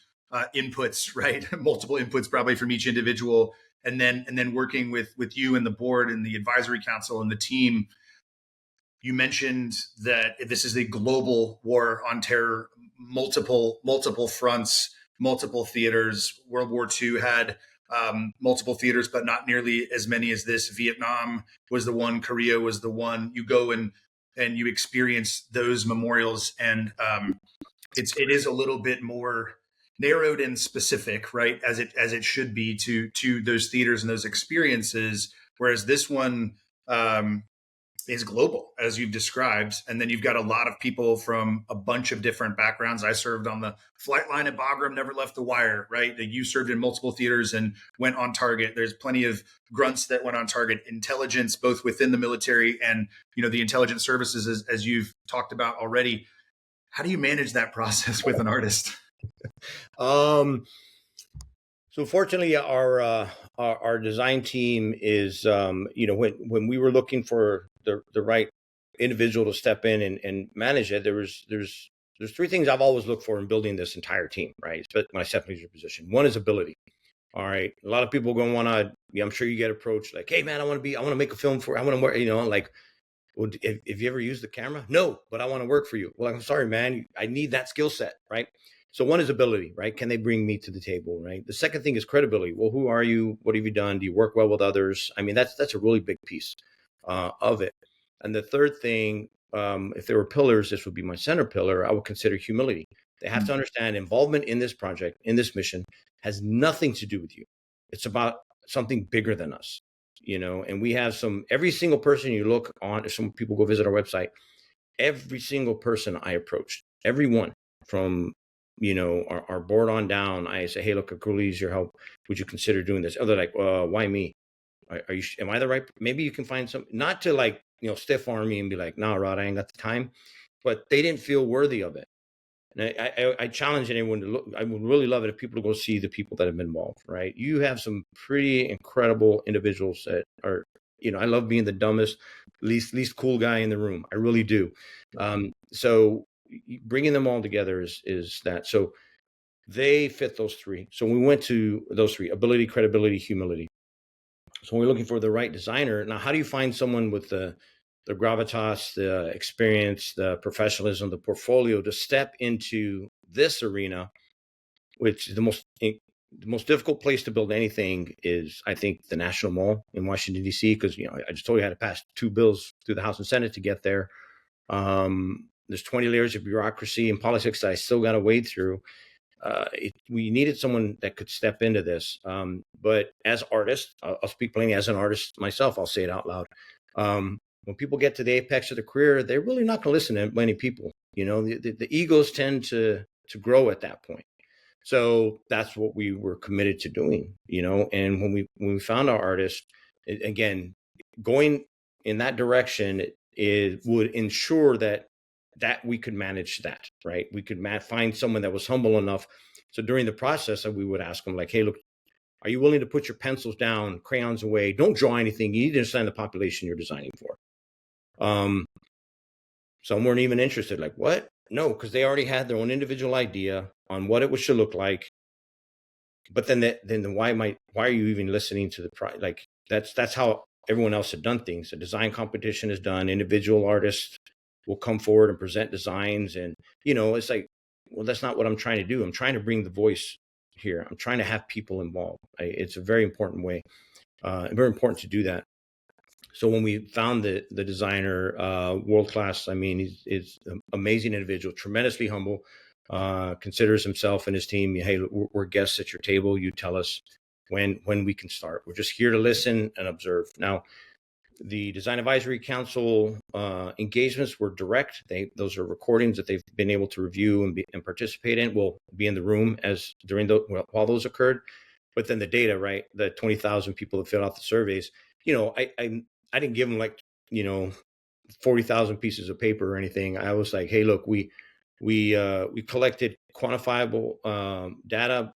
inputs, right? Multiple inputs probably from each individual. And then working with you and the board and the advisory council and the team. You mentioned that this is a global war on terror, multiple fronts, multiple theaters. World War II had multiple theaters, but not nearly as many as this. Vietnam was the one. Korea was the one. You go and you experience those memorials, and it is a little bit more narrowed and specific, right? As it should be to those theaters and those experiences. Whereas this one is global, as you've described. And then you've got a lot of people from a bunch of different backgrounds. I served on the flight line at Bagram, never left the wire, right? You served in multiple theaters and went on target. There's plenty of grunts that went on target. Intelligence, both within the military and, the intelligence services, as you've talked about already. How do you manage that process with an artist? So fortunately, our design team is, when we were looking for the right individual to step in and manage it, there's there's three things I've always looked for in building this entire team, right? Especially when I step into your position. One is ability. All right. A lot of people are going to want to, I'm sure you get approached like, hey man, I want to make a film I want to work, like, well, if you ever use the camera, no, but I want to work for you. Well, I'm sorry, man. I need that skill set, right? So one is ability, right? Can they bring me to the table, right? The second thing is credibility. Well, who are you? What have you done? Do you work well with others? I mean, that's a really big piece of it. And the third thing, if there were pillars, this would be my center pillar. I would consider humility. They have to understand involvement in this project, in this mission, has nothing to do with you. It's about something bigger than us. And we have every single person you look on, if some people go visit our website, every single person I approached, everyone from, our board on down, I say, hey, look, I could use your help. Would you consider doing this? Oh, they're like, why me? Are you, am I the right? Maybe you can find some, not to like, stiff arm me and be like, no, Rod, I ain't got the time, but they didn't feel worthy of it. And I challenge anyone to look. I would really love it if people to go see the people that have been involved, right? You have some pretty incredible individuals that are, I love being the dumbest, least cool guy in the room. I really do. So bringing them all together is that. So they fit those three. So we went to those three: ability, credibility, humility. So we're looking for the right designer. Now, how do you find someone with the gravitas, the experience, the professionalism, the portfolio to step into this arena, which is the most difficult place to build anything is, I think, the National Mall in Washington, D.C., because, I just told you I had to pass 2 bills through the House and Senate to get there. There's 20 layers of bureaucracy and politics that I still got to wade through. We needed someone that could step into this. But as artists, I'll speak plainly as an artist myself, I'll say it out loud. When people get to the apex of their career, they're really not going to listen to many people. The egos tend to grow at that point. So that's what we were committed to doing, and when we found our artist, again, going in that direction, it would ensure that we could manage that, right? We could find someone that was humble enough. So during the process, we would ask them like, hey, look, are you willing to put your pencils down, crayons away? Don't draw anything. You need to understand the population you're designing for. Some weren't even interested. Like, what? No, because they already had their own individual idea on what it should look like. But then why are you even listening to like that's how everyone else had done things. A design competition is done. Individual artists will come forward and present designs, and it's like, well, that's not what I'm trying to do. I'm trying to bring the voice here. I'm trying to have people involved. It's a very important way, very important to do that. So when we found the designer, world class, I mean, he's an amazing individual, tremendously humble, considers himself and his team, hey, we're guests at your table. You tell us when we can start. We're just here to listen and observe. Now, the Design Advisory Council engagements were direct. Those are recordings that they've been able to review and participate in. We'll be in the room while those occurred. But then the data, right? The 20,000 people that filled out the surveys. I didn't give them like 40,000 pieces of paper or anything. I was like, hey, look, we collected quantifiable data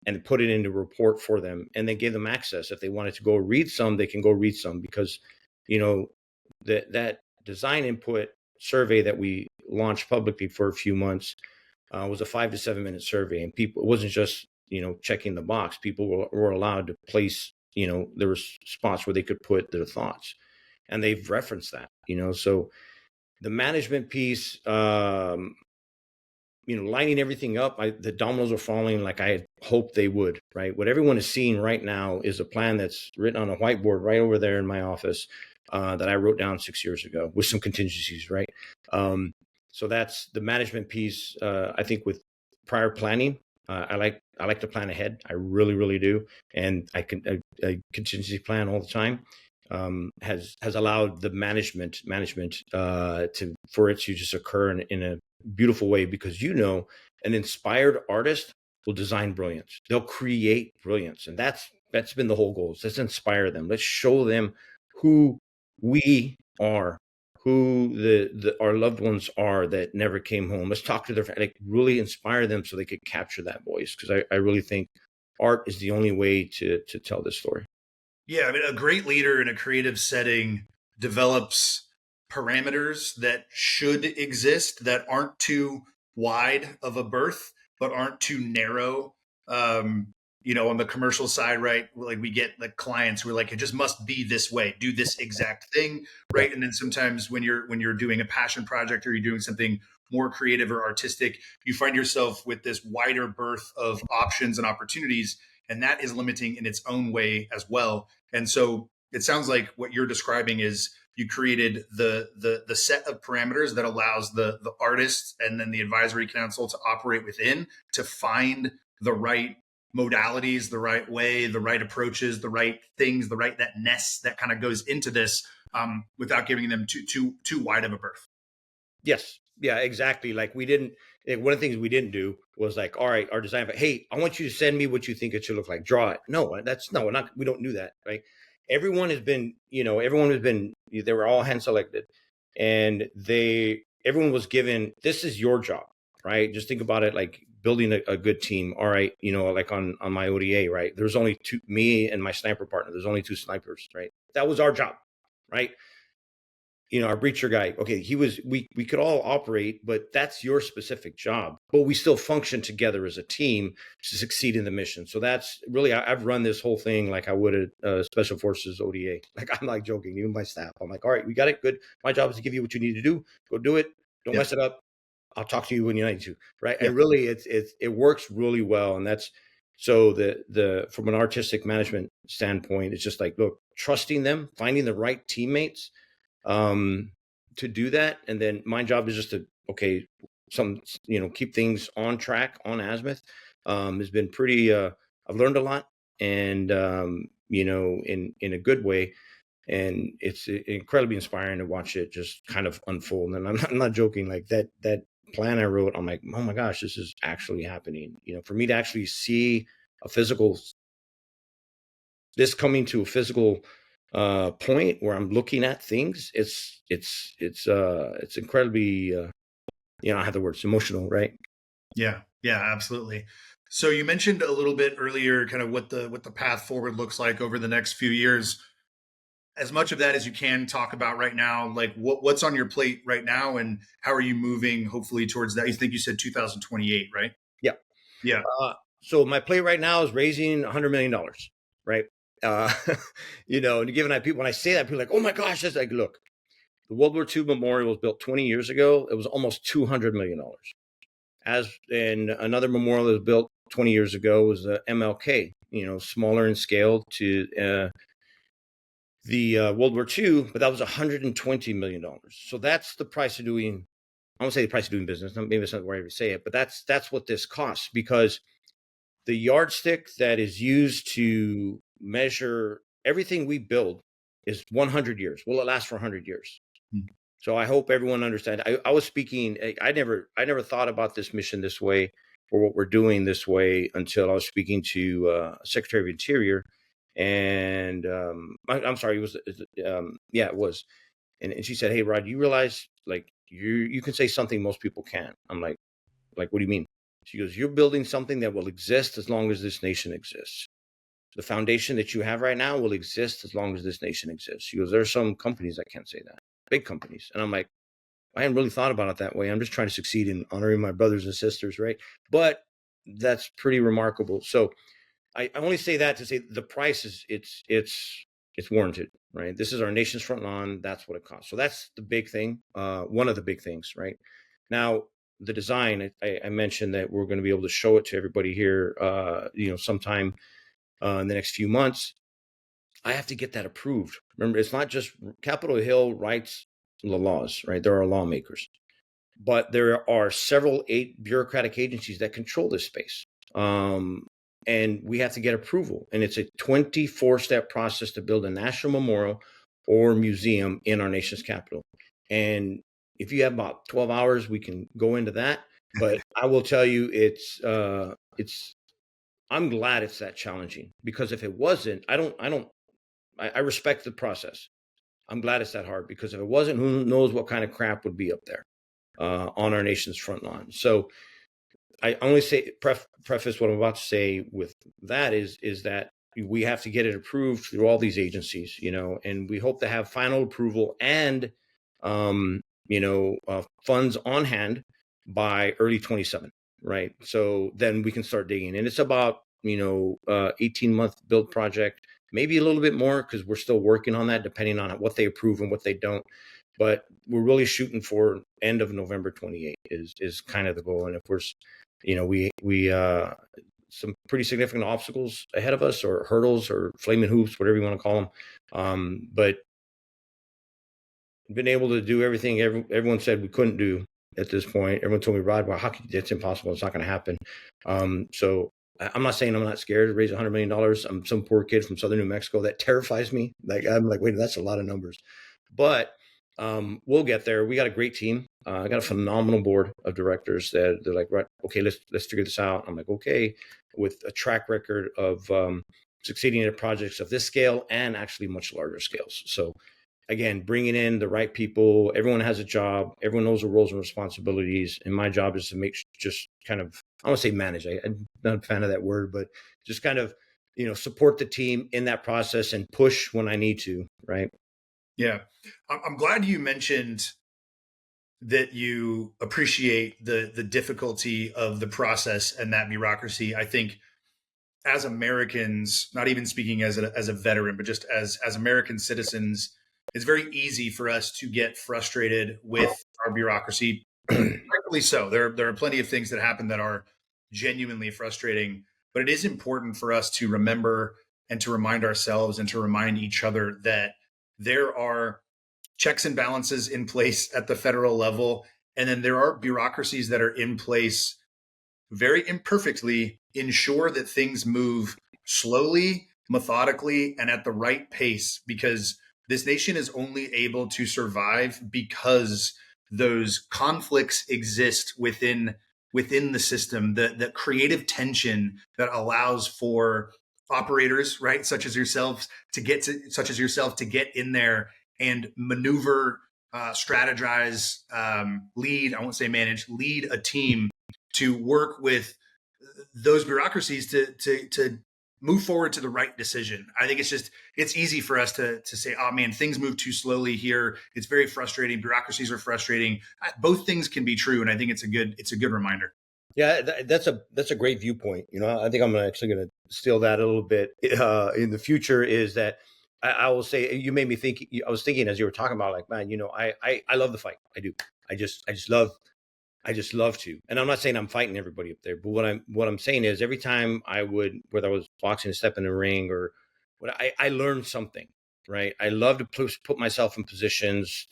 and put it into a report for them, and they gave them access. If they wanted to go read some, they can go read some, because that design input survey that we launched publicly for a few months was a 5 to 7 minute survey, and people, it wasn't just checking the box. People were allowed to place, there were spots where they could put their thoughts, and they've referenced that. So the management piece, lining everything up, the dominoes are falling like I had hoped they would, right? What everyone is seeing right now is a plan that's written on a whiteboard right over there in my office that I wrote down 6 years ago with some contingencies, right? So that's the management piece. I think with prior planning, I like to plan ahead. I really, really do. And I contingency plan all the time. Has allowed the management for it to just occur in a beautiful way, because an inspired artist will design brilliance. They'll create brilliance, and that's been the whole goal. Let's inspire them. Let's show them who we are, who our loved ones are that never came home. Let's talk to their really inspire them so they could capture that voice, because I really think art is the only way to tell this story. Yeah, I mean, a great leader in a creative setting develops parameters that should exist, that aren't too wide of a berth, but aren't too narrow. On the commercial side, right? Like we get the clients who are like, it just must be this way, do this exact thing, right? And then sometimes when you're doing a passion project or you're doing something more creative or artistic, you find yourself with this wider berth of options and opportunities, and that is limiting in its own way as well. And so it sounds like what you're describing is you created the set of parameters that allows the artists and then the advisory council to operate within, to find the right modalities, the right way, the right approaches, the right things, that nest that kind of goes into this, without giving them too wide of a berth. Yes. Yeah, exactly. Like one of the things we didn't do was like, all right, our design, hey, I want you to send me what you think it should look like. Draw it. No, we don't do that. Right. Everyone has been, they were all hand selected, and everyone was given, this is your job, right? Just think about it like building a good team. All right. Like on my ODA, right? There's only me and my sniper partner. There's only 2 snipers, right? That was our job, right? Our breacher guy, okay, we could all operate, but that's your specific job. But we still function together as a team to succeed in the mission. So that's really, I've run this whole thing like I would at Special Forces ODA. Like, I'm like joking, even my staff. I'm like, all right, we got it, good. My job is to give you what you need to do. Go do it. Don't mess it up. I'll talk to you when you need to, right? And really, it works really well. And that's, so from an artistic management standpoint, it's just like, look, trusting them, finding the right teammates to do that. And then my job is just to, keep things on track on azimuth. Has been pretty, I've learned a lot, and, in a good way. And it's incredibly inspiring to watch it just kind of unfold. And I'm not joking, like that plan I wrote, I'm like, oh my gosh, this is actually happening. For me to actually see this coming to a physical point where I'm looking at things, it's incredibly, I have the words, emotional, right? Yeah, absolutely. So you mentioned a little bit earlier kind of what the path forward looks like over the next few years. As much of that as you can talk about right now, like what's on your plate right now, and how are you moving hopefully towards that? You think you said 2028, right? Yeah. Yeah. So my plate right now is raising $100 million, right? And given people, when I say that, people are like, oh my gosh, that's like, look, the World War II memorial was built 20 years ago. It was almost $200 million. And another memorial that was built 20 years ago was the MLK, smaller in scale to the World War II, but that was $120 million. So that's the price of doing, I won't say the price of doing business. Maybe it's not the right way to say it, but that's what this costs, because the yardstick that is used to measure everything we build is 100 years. Will it last for 100 years? So I hope everyone understands. I was speaking, I never thought about this mission this way, or what we're doing this way, until I was speaking to Secretary of Interior. And I'm sorry, it was, it was. And she said, hey, Rod, you realize, like, you can say something most people can't. I'm like, what do you mean? She goes, you're building something that will exist as long as this nation exists. The foundation that you have right now will exist as long as this nation exists. She goes, there are some companies that can't say that, big companies. And I'm like, I hadn't really thought about it that way. I'm just trying to succeed in honoring my brothers and sisters, right? But that's pretty remarkable. So I only say that to say the price is, it's warranted, right? This is our nation's front lawn. That's what it costs. So that's the big thing. One of the big things, right? Now, the design, I mentioned that we're going to be able to show it to everybody here, sometime in the next few months. I have to get that approved. Remember, it's not just Capitol Hill writes the laws, right? There are lawmakers, but there are several 8 bureaucratic agencies that control this space. And we have to get approval. And it's a 24-step process to build a national memorial or museum in our nation's capital. And if you have about 12 hours, we can go into that. But I will tell you, I'm glad it's that challenging, because if it wasn't, I respect the process. I'm glad it's that hard, because if it wasn't, who knows what kind of crap would be up there on our nation's front lawn. So I only say preface what I'm about to say with that is that we have to get it approved through all these agencies, and we hope to have final approval and, funds on hand by early 27, right? So then we can start digging. And it's about, 18-month build project, maybe a little bit more because we're still working on that depending on what they approve and what they don't. But we're really shooting for end of November 28 is kind of the goal. And of course, we some pretty significant obstacles ahead of us, or hurdles, or flaming hoops, whatever you want to call them. But been able to do everything everyone said we couldn't do at this point. Everyone told me, Rod, well, how that's impossible. It's not going to happen. So I'm not saying I'm not scared to raise $100 million. I'm some poor kid from Southern New Mexico. That terrifies me. I'm like, wait, that's a lot of numbers. But we'll get there. We got a great team. I got a phenomenal board of directors that they're like, right, okay, let's figure this out. I'm like, okay, with a track record of succeeding at projects of this scale and actually much larger scales. So again, bringing in the right people. Everyone has a job. Everyone knows their roles and responsibilities. And my job is to just kind of, I want to say manage. I'm not a fan of that word, but just kind of, support the team in that process and push when I need to. Right. Yeah. I'm glad you mentioned that you appreciate the difficulty of the process and that bureaucracy. I think as Americans, not even speaking as a veteran, but just as American citizens, it's very easy for us to get frustrated with our bureaucracy. Rightfully so. There are plenty of things that happen that are genuinely frustrating, but it is important for us to remember and to remind ourselves and to remind each other that there are checks and balances in place at the federal level, and then there are bureaucracies that are in place very imperfectly, ensure that things move slowly, methodically, and at the right pace, because this nation is only able to survive because those conflicts exist within the system, the creative tension that allows for operators, right, such as yourself to get in there and maneuver, strategize, lead, I won't say manage, lead a team to work with those bureaucracies to move forward to the right decision. I think it's easy for us to say, oh man, things move too slowly here. It's very frustrating. Bureaucracies are frustrating. Both things can be true. And I think it's a good reminder. Yeah, that's a great viewpoint. I think I'm actually going to steal that a little bit in the future. Is that I will say, you made me think. I was thinking as you were talking about, like, man, I love the fight. I do. I just love to. And I'm not saying I'm fighting everybody up there, but what I'm saying is every time whether I was boxing, a step in the ring, or I learned something, right? I love to put myself in positions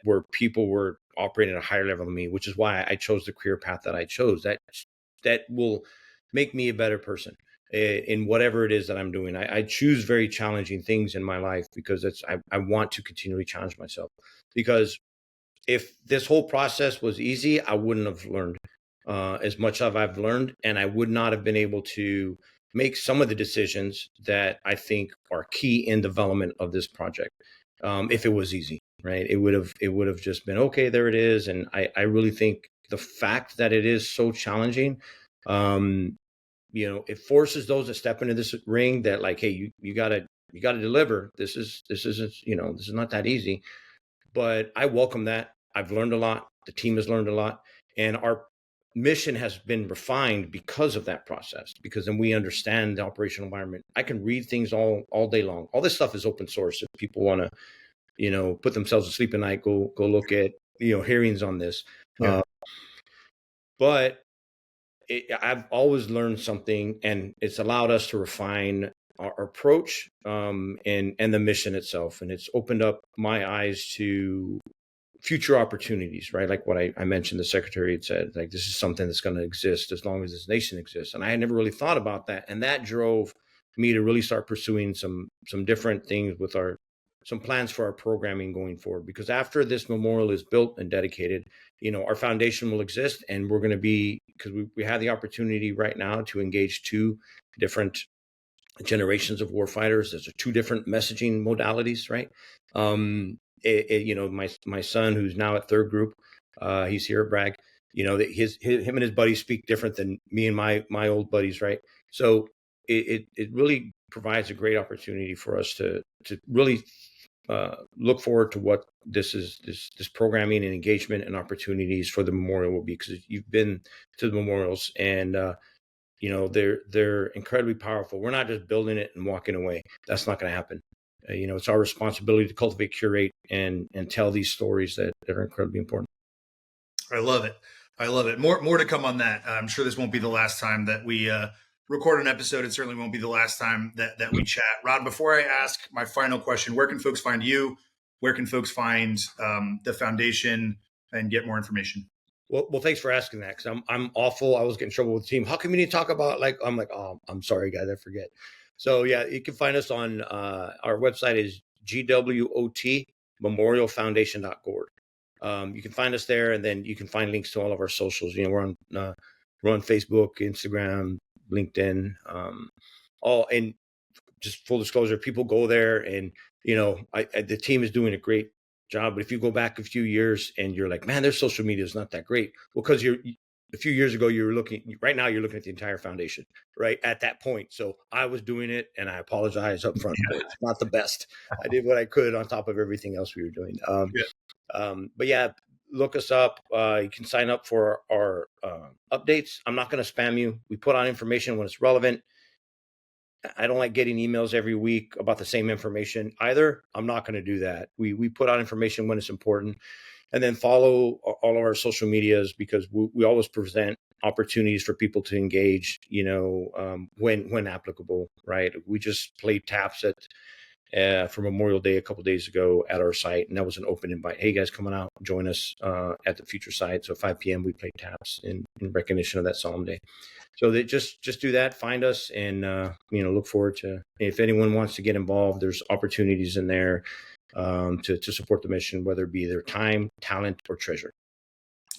where people were operating at a higher level than me, which is why I chose the career path that I chose. That will make me a better person in whatever it is that I'm doing. I choose very challenging things in my life because I want to continually challenge myself. Because if this whole process was easy, I wouldn't have learned as much as I've learned, and I would not have been able to make some of the decisions that I think are key in development of this project. If it was easy, right? It would have just been, okay, there it is. And I really think the fact that it is so challenging, it forces those that step into this ring that, like, hey, you gotta deliver. This is not that easy. But I welcome that. I've learned a lot. The team has learned a lot. And our mission has been refined because of that process, because then we understand the operational environment. I can read things all day long. All this stuff is open source. If people want to, put themselves to sleep at night, go look at, hearings on this. Yeah. But I've always learned something, and it's allowed us to refine our approach and the mission itself. And it's opened up my eyes to future opportunities, right? Like what I mentioned, the secretary had said, like, this is something that's going to exist as long as this nation exists. And I had never really thought about that. And that drove me to really start pursuing some different things with some plans for our programming going forward. Because after this memorial is built and dedicated, our foundation will exist, and we're going to be, because we have the opportunity right now to engage two different generations of warfighters. There's two different messaging modalities, right? My son, who's now at third group, he's here at Bragg. Him and his buddies speak different than me and my old buddies, right? So it really provides a great opportunity for us to really look forward to what this programming and engagement and opportunities for the memorial will be, because you've been to the memorials, and they're incredibly powerful. We're not just building it and walking away. That's not going to happen. It's our responsibility to cultivate, curate, and tell these stories that are incredibly important. I love it. More to come on that. I'm sure this won't be the last time that we record an episode. It certainly won't be the last time that we chat. Rod, before I ask my final question, where can folks find you? Where can folks find the foundation and get more information? Well, thanks for asking that, because I'm awful. I was getting in trouble with the team. How come you need to talk about, I'm like, oh, I'm sorry, guys, I forget. So yeah, you can find us on our website is GWOT memorialfoundation.org. You can find us there, and then you can find links to all of our socials. We're on Facebook, Instagram, LinkedIn, and just full disclosure, people go there, and the team is doing a great job. But if you go back a few years and you're like, man, their social media is not that great, well, because a few years ago you're looking at the entire foundation, right, at that point. So I was doing it, and I apologize up front. It's not the best. I did what I could on top of everything else we were doing. But yeah, look us up. You can sign up for our updates. I'm not going to spam you. We put on information when it's relevant. I don't like getting emails every week about the same information either. I'm not going to do that. We put out information when it's important, and then follow all of our social medias, because we always present opportunities for people to engage, when applicable, right? We just played taps for Memorial Day a couple of days ago at our site, and that was an open invite. Hey guys, come on out, join us at the future site. So 5 p.m. we played taps in recognition of that solemn day. So they just do that, find us, and look forward to, if anyone wants to get involved, there's opportunities in there to support the mission, whether it be their time, talent, or treasure.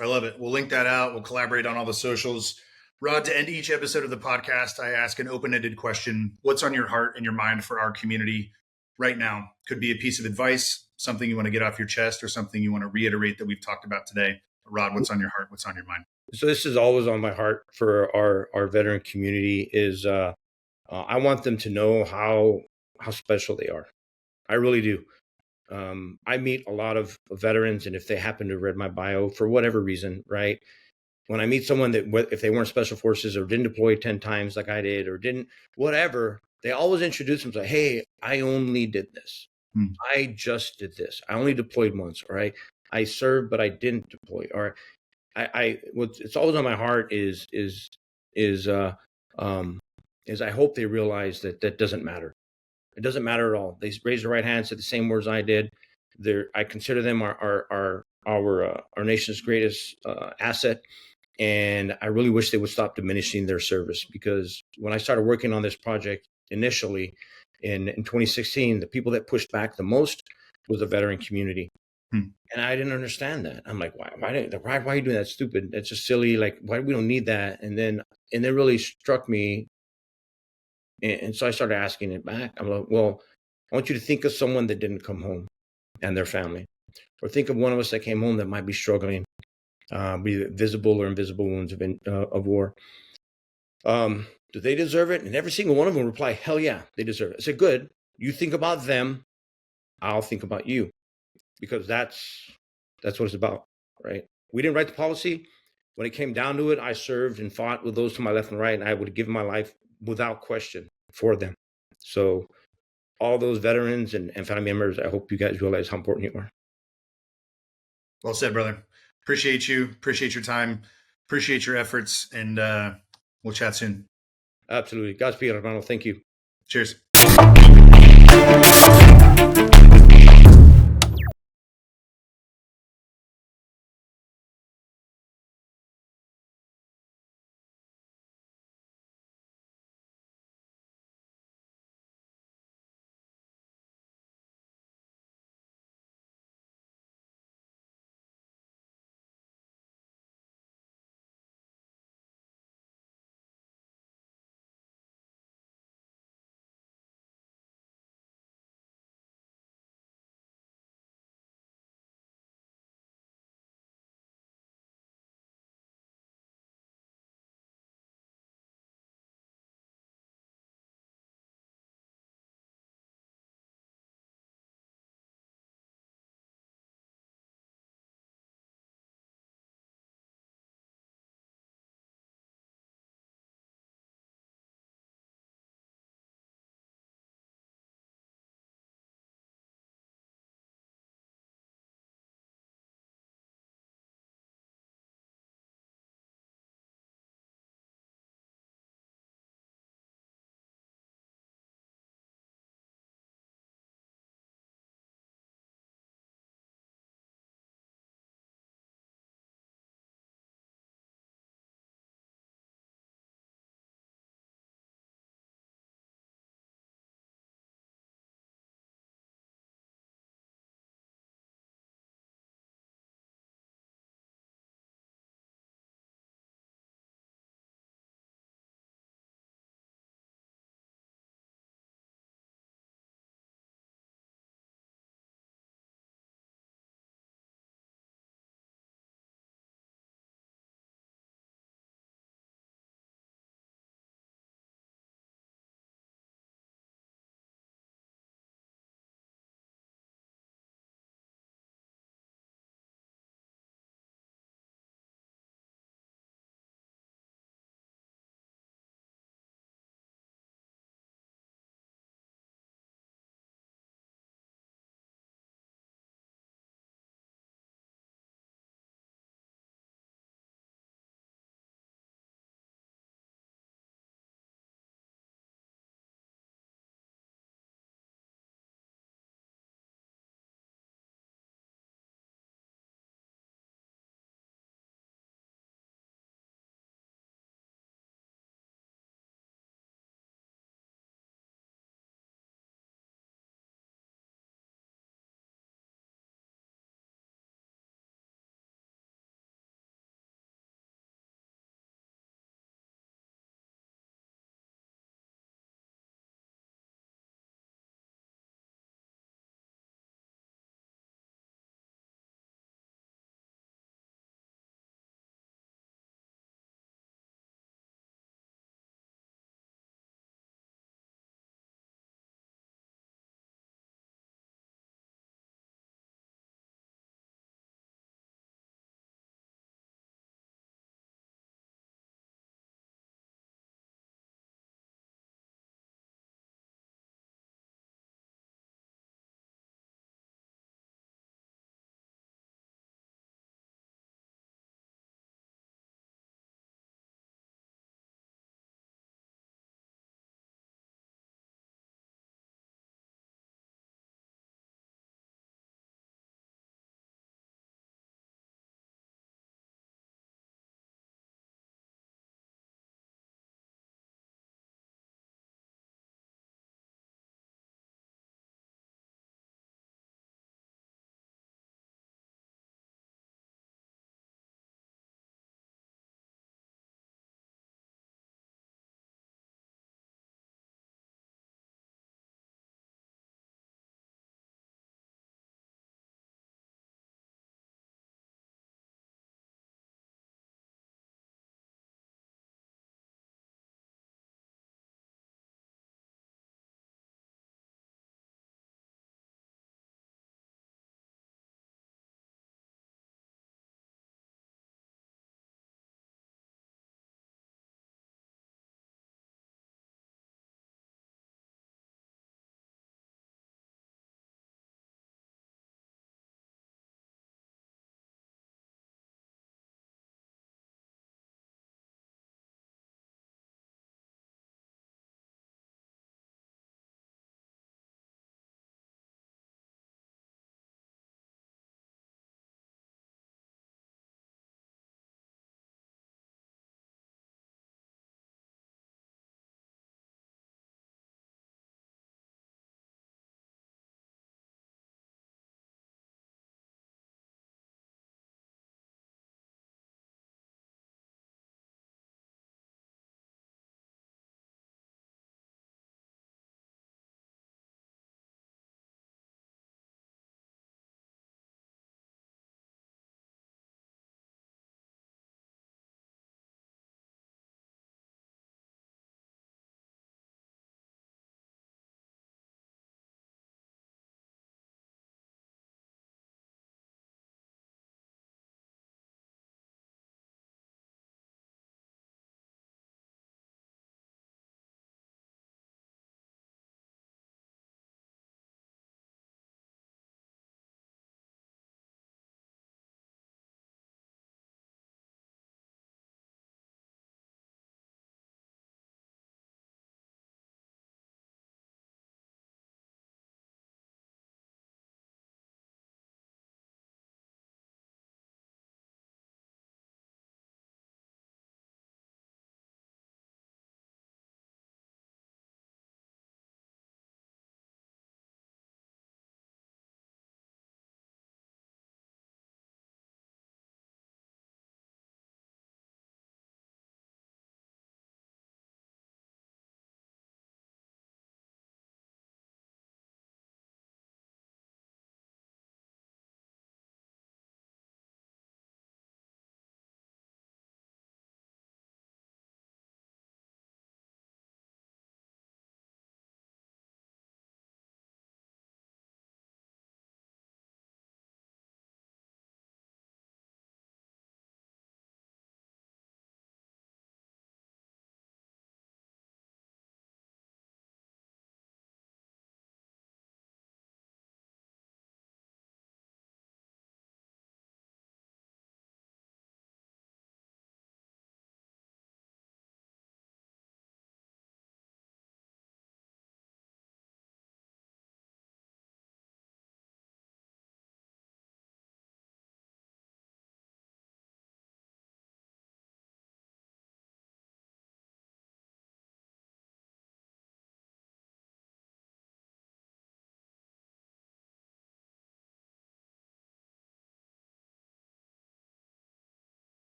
I love it. We'll link that out. We'll collaborate on all the socials. Rod, to end each episode of the podcast, I ask an open-ended question. What's on your heart and your mind for our community right now? Could be a piece of advice, something you want to get off your chest, or something you want to reiterate that we've talked about today. Rod, what's on your heart? What's on your mind? So this is always on my heart for our veteran community is I want them to know how special they are. I really do. I meet a lot of veterans, and if they happen to read my bio for whatever reason, right? When I meet someone that, if they weren't special forces or didn't deploy 10 times like I did, or didn't, whatever, they always introduce themselves. Hey, I only did this. I just did this. I only deployed once, or I served, but I didn't deploy, or it's always on my heart is I hope they realize that doesn't matter. It doesn't matter at all. They raised their right hand, said the same words I did. I consider them our nation's greatest asset, and I really wish they would stop diminishing their service, because when I started working on this project initially in 2016, the people that pushed back the most was the veteran community. And I didn't understand that. I'm like, why are you doing that? Stupid. It's just silly. Like, why we don't need that? And then really struck me. And so I started asking it back. I'm like, well, I want you to think of someone that didn't come home and their family, or think of one of us that came home that might be struggling, be visible or invisible wounds of war. Do they deserve it? And every single one of them replied, hell yeah, they deserve it. I said, good. You think about them. I'll think about you. Because that's what it's about, right? We didn't write the policy. When it came down to it, I served and fought with those to my left and right, and I would have given my life without question for them. So all those veterans and family members, I hope you guys realize how important you are. Well said, brother. Appreciate you. Appreciate your time. Appreciate your efforts, and we'll chat soon. Absolutely. Godspeed, hermano. Thank you. Cheers.